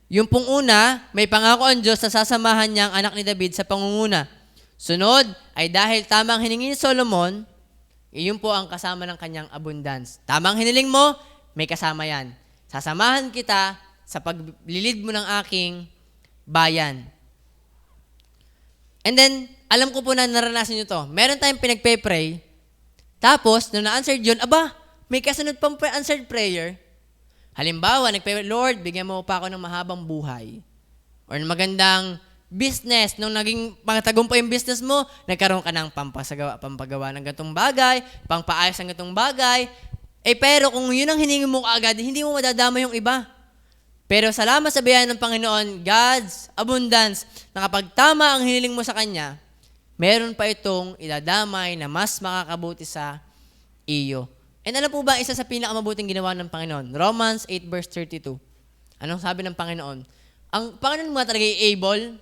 yung pong una, may pangako ang Diyos na sasamahan niya ang anak ni David sa pangunguna. Sunod ay dahil tamang hiningi ni Solomon, iyon po ang kasama ng kanyang abundance. Tamang hiniling mo, may kasama yan. Sasamahan kita sa paglilid mo ng aking bayan. And then, alam ko po na naranasan nyo to. Meron tayong pinagpe-pray, tapos, nung na-answered yun, may kasunod pang answered prayer. Halimbawa, nagpray, Lord, bigyan mo pa ako ng mahabang buhay. Or ng magandang business, nung naging pangtagumpay yung business mo, nagkaroon ka ng pampagawa ng gantong bagay, pangpaayos ng gantong bagay. Pero kung yun ang hiningi mo agad, hindi mo madadama yung iba. Pero salamat sa biyaya ng Panginoon, God's abundance, na kapag tama ang hiniling mo sa Kanya, meron pa itong idadamay na mas makakabuti sa iyo. And alam po ba, isa sa pinakamabuting ginawa ng Panginoon? Romans 8 verse 32. Anong sabi ng Panginoon? Ang Panginoon mo talaga able?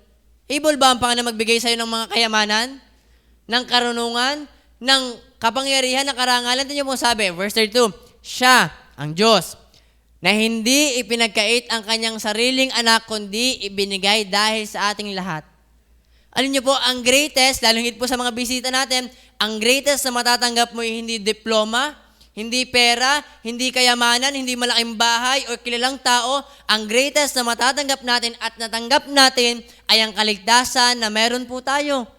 Able ba ang Panginoon magbigay sa iyo ng mga kayamanan, ng karunungan, ng kapangyarihan, ng karangalan? Tingnan mo sabi, verse 32, siya, ang Diyos, na hindi ipinagkait ang kanyang sariling anak, kundi ibinigay dahil sa ating lahat. Alam niyo po, ang greatest, lalo higit po sa mga bisita natin, ang greatest na matatanggap mo ay hindi diploma, hindi pera, hindi kayamanan, hindi malaking bahay o kilalang tao. Ang greatest na matatanggap natin at natanggap natin ay ang kaligtasan na meron po tayo.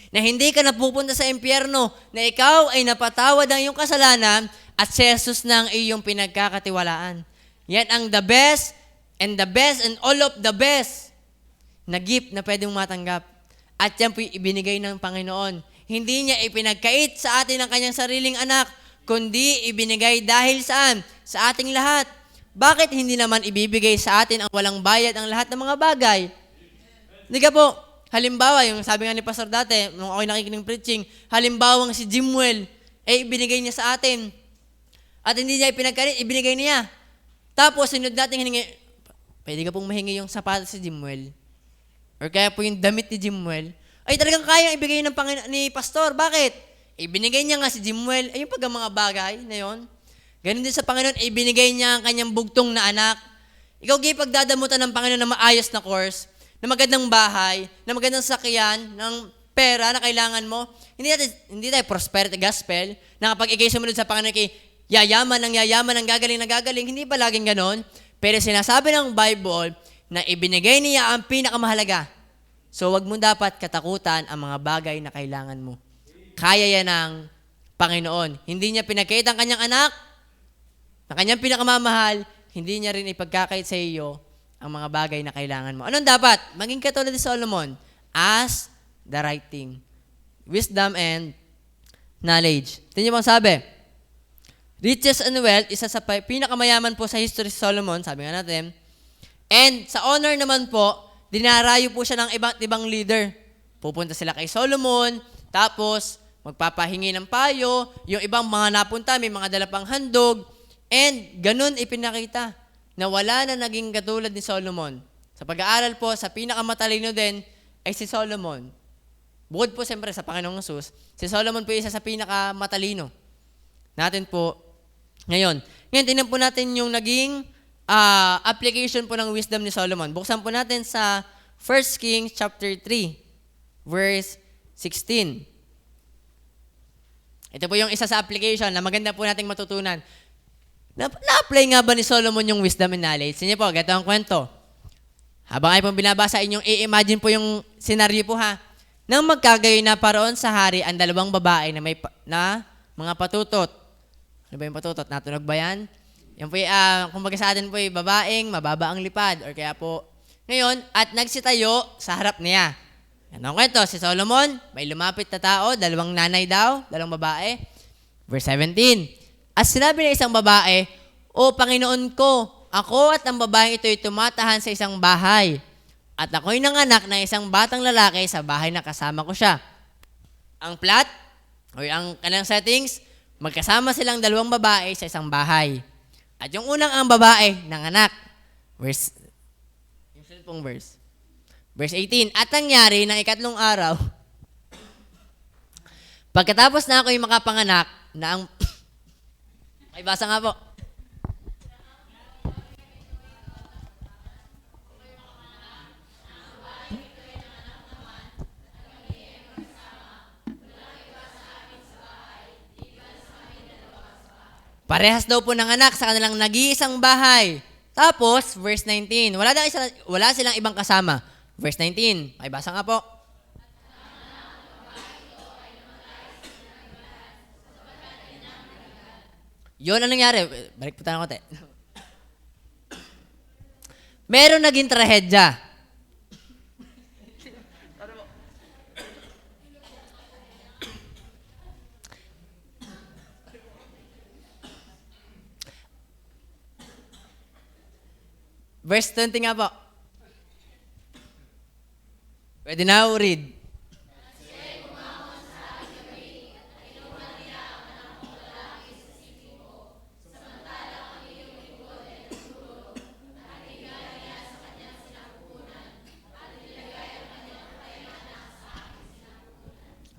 Na hindi ka napupunta sa impyerno, na ikaw ay napatawad ang iyong kasalanan at si Jesus na ang iyong pinagkakatiwalaan. Yan ang the best and all of the best na gift na pwedeng matanggap. At yan po ibinigay ng Panginoon. Hindi niya ipinagkait sa atin ang kanyang sariling anak, kundi ibinigay dahil saan? Sa ating lahat. Bakit hindi naman ibibigay sa atin ang walang bayad ang lahat ng mga bagay? Hindi ka po, halimbawa, yung sabi nga ni Pastor dati, nung ako'y nakikinig preaching, halimbawang si Jimwell, ibinigay niya sa atin. At hindi niya ipinagkait, ibinigay niya. Tapos, sinunod natin hiningi, pwede ka pong mahingi yung sapatos si Jimwell. Or kaya po yung damit ni Jimwell, ay talagang kayang ibigay ng ni Pastor. Bakit? Ibinigay niya nga si Jimwell, yung pag mga bagay na yon. Ganun din sa Panginoon, ibinigay niya ang kanyang bugtong na anak. Ikaw, pagdadamutan ng Panginoon na maayos na course, na magandang bahay, na magandang sakyan, ng pera na kailangan mo. Hindi tayo prosperity gospel, na kapag ikay sumunod sa Panginoon, yayaman, ang gagaling, hindi ba laging ganon? Pero sinasabi ng Bible na ibinigay niya ang pinakamahalaga. So, wag mo dapat katakutan ang mga bagay na kailangan mo. Kaya yan ng Panginoon. Hindi niya pinagkait ang kanyang anak, ang kanyang pinakamamahal, hindi niya rin ipagkakait sa iyo ang mga bagay na kailangan mo. Anong dapat? Maging katulad ni Solomon. Ask the right thing. Wisdom and knowledge. Tingnan mo ang sabi. Riches and wealth, isa sa pinakamayaman po sa history si Solomon, sabi nga natin. And sa honor naman po, dinarayo po siya ng ibang leader. Pupunta sila kay Solomon, tapos magpapahingi ng payo, yung ibang mga napunta, may mga dala pang handog, and ganun ipinakita na wala na naging katulad ni Solomon. Sa pag-aaral po, sa pinakamatalino din ay si Solomon. Bukod po siyempre sa Panginoong Jesus, si Solomon po isa sa pinakamatalino natin po ngayon. Ngayon, tingnan po natin yung naging application po ng wisdom ni Solomon. Buksan po natin sa 1 Kings chapter 3, verse 16. Ito po yung isa sa application na maganda po nating matutunan. Na-apply nga ba ni Solomon yung wisdom and knowledge? Sige po, gato ang kwento. Habang ay pong binabasa inyong i-imagine po yung senaryo po ha. Nang magkagayon na paroon sa hari ang dalawang babae na may na mga patutot. Ano ba yung patutot? Natunog ba yan? Yan po, kumbaga sa atin po, babaeng mababa ang lipad. Or kaya po, ngayon, at nagsitayo sa harap niya. Yan ang kwento, si Solomon, may lumapit na tao, 2 nanay daw, 2 babae. Verse 17, at sinabi ng isang babae, O Panginoon ko, ako at ang babaeng ito'y tumatahan sa isang bahay. At ako'y nanganak ng isang batang lalaki sa bahay na kasama ko siya. Ang plot, o ang kanilang settings, magkasama silang 2 babae sa isang bahay. At yung unang ang babae, nanganak. Verse 18, at nangyari ng 3 araw, pagkatapos na ako'y makapanganak, na ang... Ay, basa nga po. Parehas daw po ng anak sa kanilang nag-iisang bahay. Tapos, verse 19, wala silang ibang kasama. Verse 19, ay basa nga po. Yun ang nangyari. Balik po tayo ng konti. Meron naging trahedya. Verse 20 nga po. Pwede na read.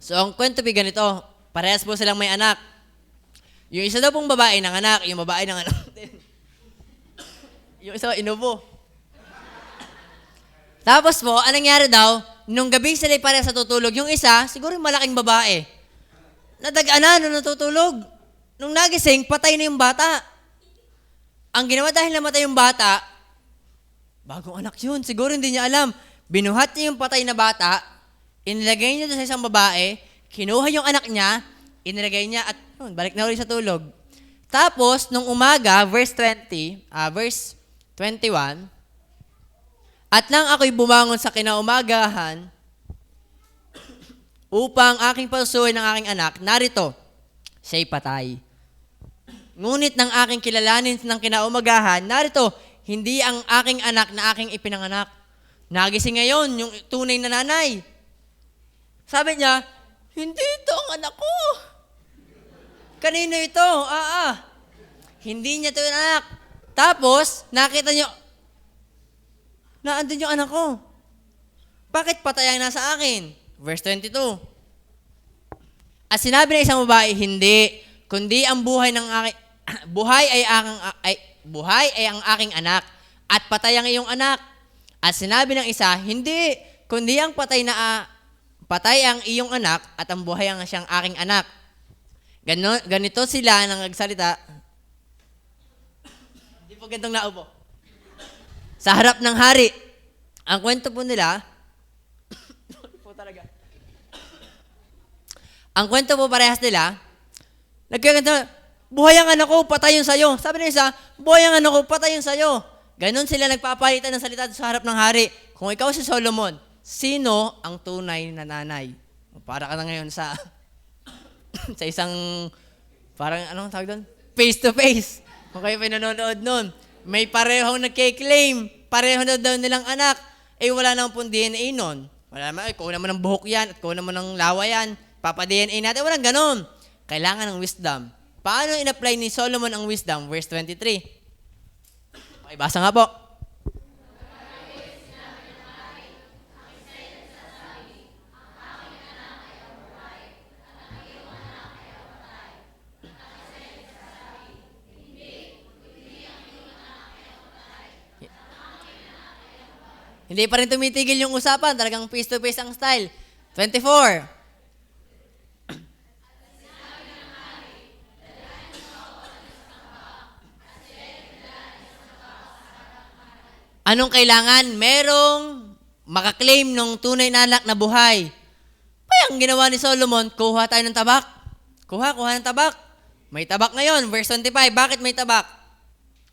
So, ang kwento po ganito, parehas po silang may anak. Yung isa daw pong babae ng anak, yung babae ng anak din. Yung isa, inubo. Tapos po, anong nangyari daw, nung gabi sila parehas sa tutulog, yung isa, siguro yung malaking babae, nung natutulog. Nung nagising, patay na yung bata. Ang ginawa dahil namatay yung bata, bagong anak yun, siguro hindi niya alam. Binuhat niya yung patay na bata, inilagay niya sa isang babae, kinuha yung anak niya, inilagay niya at balik na ulit sa tulog. Tapos, nung umaga, verse 21, at nang ako'y bumangon sa kinaumagahan, upang aking pasusuin ng aking anak, narito, siya'y patay. Ngunit nang aking kilalanin ng kinaumagahan, narito, hindi ang aking anak na aking ipinanganak. Nagising ngayon yung tunay na nanay. Sabi niya, hindi ito ang anak ko. Kanino ito? Hindi niya ito yung anak. Tapos, nakita niyo, na andun yung anak ko. Bakit patay ang nasa akin? Verse 22. At sinabi ng isang babae, hindi, kundi ang buhay ng aking buhay ay ang aking anak at patay ang iyong anak. At sinabi ng isa, hindi, kundi ang patay ang iyong anak at ang buhay ang siyang aking anak. Ganito sila nang nagsalita. Hindi po gantong naupo. Sa harap ng hari. Ang kwento po nila, ang kwento po parehas nila, nagkaganda, buhay ang anak ko, patay yung sayo. Sabi ng isa, buhay ang anak ko, patay yung sayo. Ganon sila nagpapalitan ng salita sa harap ng hari. Kung ikaw si Solomon, sino ang tunay na nanay? Para ka na ngayon sa sa isang, parang anong tawag doon? Face to face. Kung kayo pinanonood nun, may parehong nagkiklaim, pareho na daw nilang anak, wala naman pong DNA nun. Wala naman, kuha naman ng buhok yan, at kuha naman ng lawa yan, papa-DNA natin, walang ganon. Kailangan ng wisdom. Paano in-apply ni Solomon ang wisdom? Verse 23. Okay, basa nga po. Hindi pa rin tumitigil yung usapan. Talagang face-to-face ang style. 24. Anong kailangan? Merong makaklaim ng tunay na anak na buhay. Kaya ang ginawa ni Solomon, kuha tayo ng tabak. Kuha ng tabak. May tabak ngayon. Verse 25. Bakit may tabak?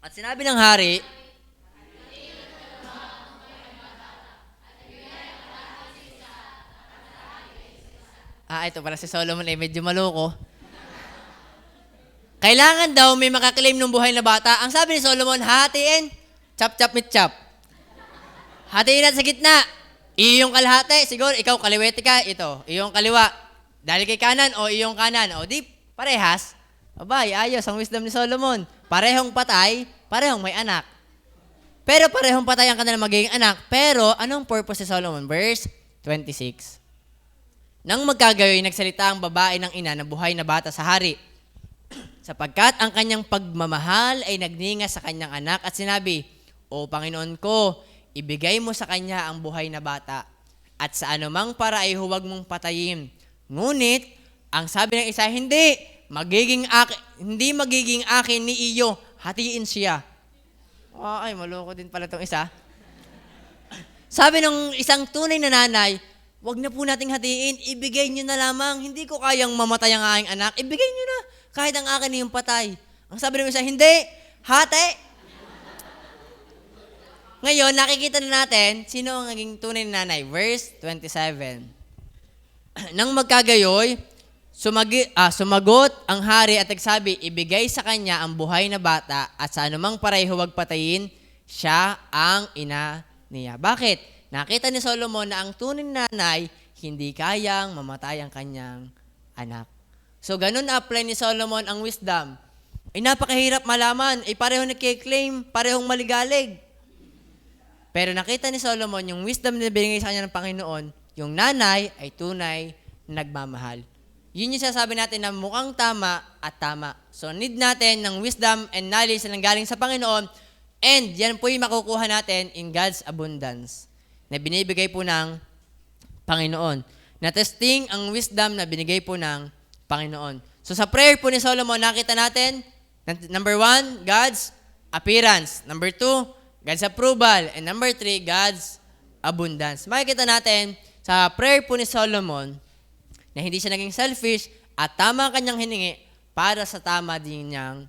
At sinabi ng hari, ito pala si Solomon ay medyo maloko. Kailangan daw may makaklaim ng buhay na bata. Ang sabi ni Solomon, hatiin, chop, chop, meat, chop. Hatiin natin sa gitna. Iyong kalahati, siguro ikaw kaliwete ka, ito, iyong kaliwa. Dahil kay kanan o iyong kanan. O di, parehas. Abay, ayos ang wisdom ni Solomon. Parehong patay, parehong may anak. Pero parehong patay ang kanilang magiging anak. Pero anong purpose ni Solomon? Verse 26. Nang magkagayoy, nagsalita ang babae ng ina na buhay na bata sa hari. Sapagkat ang kanyang pagmamahal ay nagninga sa kanyang anak at sinabi, O Panginoon ko, ibigay mo sa kanya ang buhay na bata at sa anumang para ay huwag mong patayin. Ngunit, ang sabi ng isa, hindi magiging akin ni iyo, hatiin siya. Ay, maloko din pala itong isa. Sabi ng isang tunay na nanay, wag na po nating hatiin, ibigay nyo na lamang. Hindi ko kayang mamatay ang aking anak, ibigay nyo na. Kahit ang akin yung patay. Ang sabi ng isa, hindi, hati. Ngayon, nakikita na natin, sino ang naging tunay na nanay? Verse 27. Nang magkagayoy, sumagot ang hari at nagsabi, ibigay sa kanya ang buhay na bata at sa anumang paray huwag patayin, siya ang ina niya. Bakit? Nakita ni Solomon na ang tunay na nanay, hindi kayang mamatay ang kanyang anak. So, ganun na-apply ni Solomon ang wisdom. Ay napakahirap malaman. Parehong nagkiklaim, parehong maligalig. Pero nakita ni Solomon yung wisdom na binigay sa kanya ng Panginoon, yung nanay ay tunay na nagmamahal. Yun yung sasabi natin na mukhang tama at tama. So, need natin ng wisdom and knowledge na nanggaling sa Panginoon, and yan po yung makukuha natin in God's abundance na binibigay po ng Panginoon. Na-testing ang wisdom na binigay po ng Panginoon. So sa prayer po ni Solomon, nakita natin, number 1, God's appearance. Number 2, God's approval. And number 3, God's abundance. Makikita natin sa prayer po ni Solomon na hindi siya naging selfish at tama ang kanyang hiningi para sa tama din niyang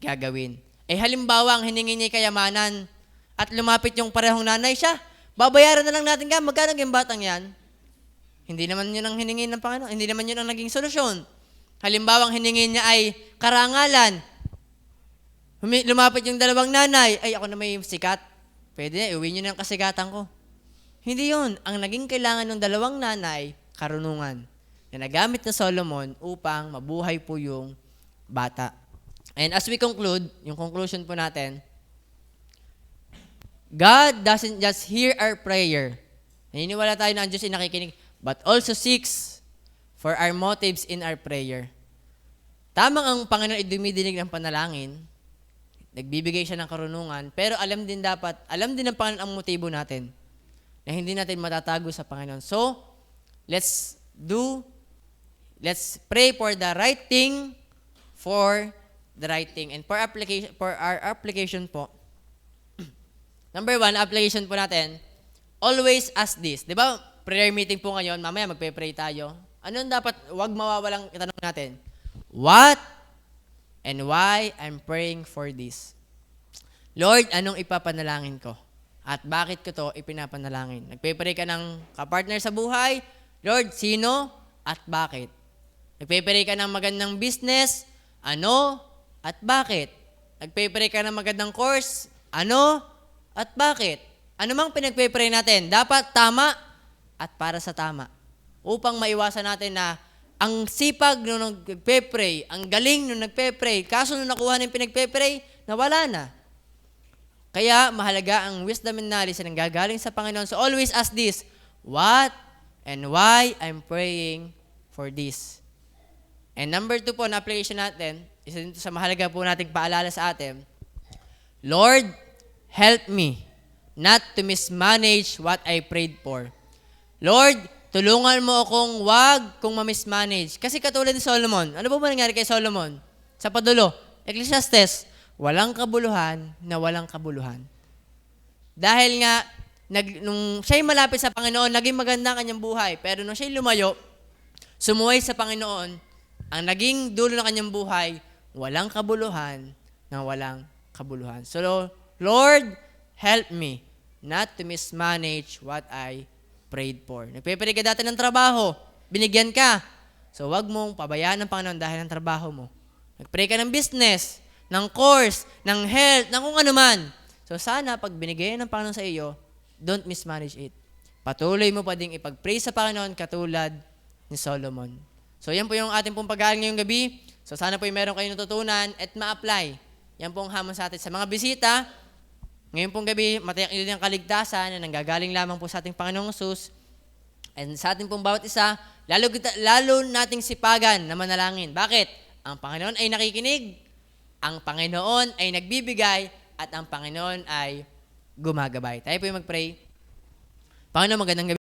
gagawin. Halimbawa, ang hiningi niya kayamanan at lumapit yung parehong nanay siya, babayaran na lang natin ka, magkano yung batang yan? Hindi naman yun ang hiningi ng Panginoon. Hindi naman yun ang naging solusyon. Halimbawa, ang hiningi niya ay karangalan. Lumapit yung dalawang nanay, ay ako na may sikat. Pwede na, iuwi niyo na ang kasikatan ko. Hindi yun. Ang naging kailangan ng dalawang nanay, karunungan. Na nagamit na Solomon upang mabuhay po yung bata. And as we conclude, yung conclusion po natin, God doesn't just hear our prayer. Naniniwala tayo na ang Diyos ay nakikinig, but also seeks for our motives in our prayer. Tamang ang Panginoon ay dumidinig ng panalangin, nagbibigay siya ng karunungan, pero alam din ng Panginoon ang motibo natin, na hindi natin matatago sa Panginoon. So, let's pray for the right thing, for the right thing. And for our application po, number 1, application po natin, always ask this. Di ba, prayer meeting po ngayon, mamaya magpe-pray tayo. Anong dapat, wag mawawalang itanong natin? What and why I'm praying for this? Lord, anong ipapanalangin ko? At bakit ko to ipinapanalangin? Nagpe-pray ka ng kapartner sa buhay? Lord, sino at bakit? Nagpe-pray ka ng magandang business? Ano at bakit? Nagpe-pray ka ng magandang course? Ano at bakit? Ano mang pinagpe-pray natin, dapat tama at para sa tama. Upang maiwasan natin na ang sipag nung nagpe-pray, ang galing nung nagpe-pray, kaso nung nakuha na yung pinagpe-pray, nawala na. Kaya mahalaga ang wisdom and knowledge na nanggagaling sa Panginoon. So always ask this, what and why I'm praying for this. And number 2 po na application natin, isa dito sa mahalaga po nating paalala sa atin, Lord, help me not to mismanage what I prayed for. Lord, tulungan mo akong wag kong ma-mismanage. Kasi katulad ni Solomon, ano ba nangyari kay Solomon? Sa padulo, Ecclesiastes, walang kabuluhan na walang kabuluhan. Dahil nga, nung siya'y malapit sa Panginoon, naging maganda ang kanyang buhay. Pero nung siya'y lumayo, sumuway sa Panginoon, ang naging dulo ng kanyang buhay, walang kabuluhan na walang kabuluhan. So, Lord, help me not to mismanage what I prayed for. Nagpe-pray ka dati ng trabaho, binigyan ka. So, wag mong pabayaan ng Panginoon dahil ng trabaho mo. Nag-pray ka ng business, ng course, ng health, ng kung ano man. So, sana pag binigay ng Panginoon sa iyo, don't mismanage it. Patuloy mo pa ding ipag-pray sa Panginoon katulad ni Solomon. So, yan po yung ating pong pag-aaral ngayong gabi. So, sana po yung meron kayong natutunan at ma-apply. Yan po ang hamon sa atin. Sa mga bisita, ngayon pong gabi, matayak nyo din ang kaligtasan na nanggagaling lamang po sa ating Panginoong Hesus. And sa ating pong bawat isa, lalo nating sipagan na manalangin. Bakit? Ang Panginoon ay nakikinig, ang Panginoon ay nagbibigay, at ang Panginoon ay gumagabay. Tayo po yung mag-pray. Panginoon, magandang gabi.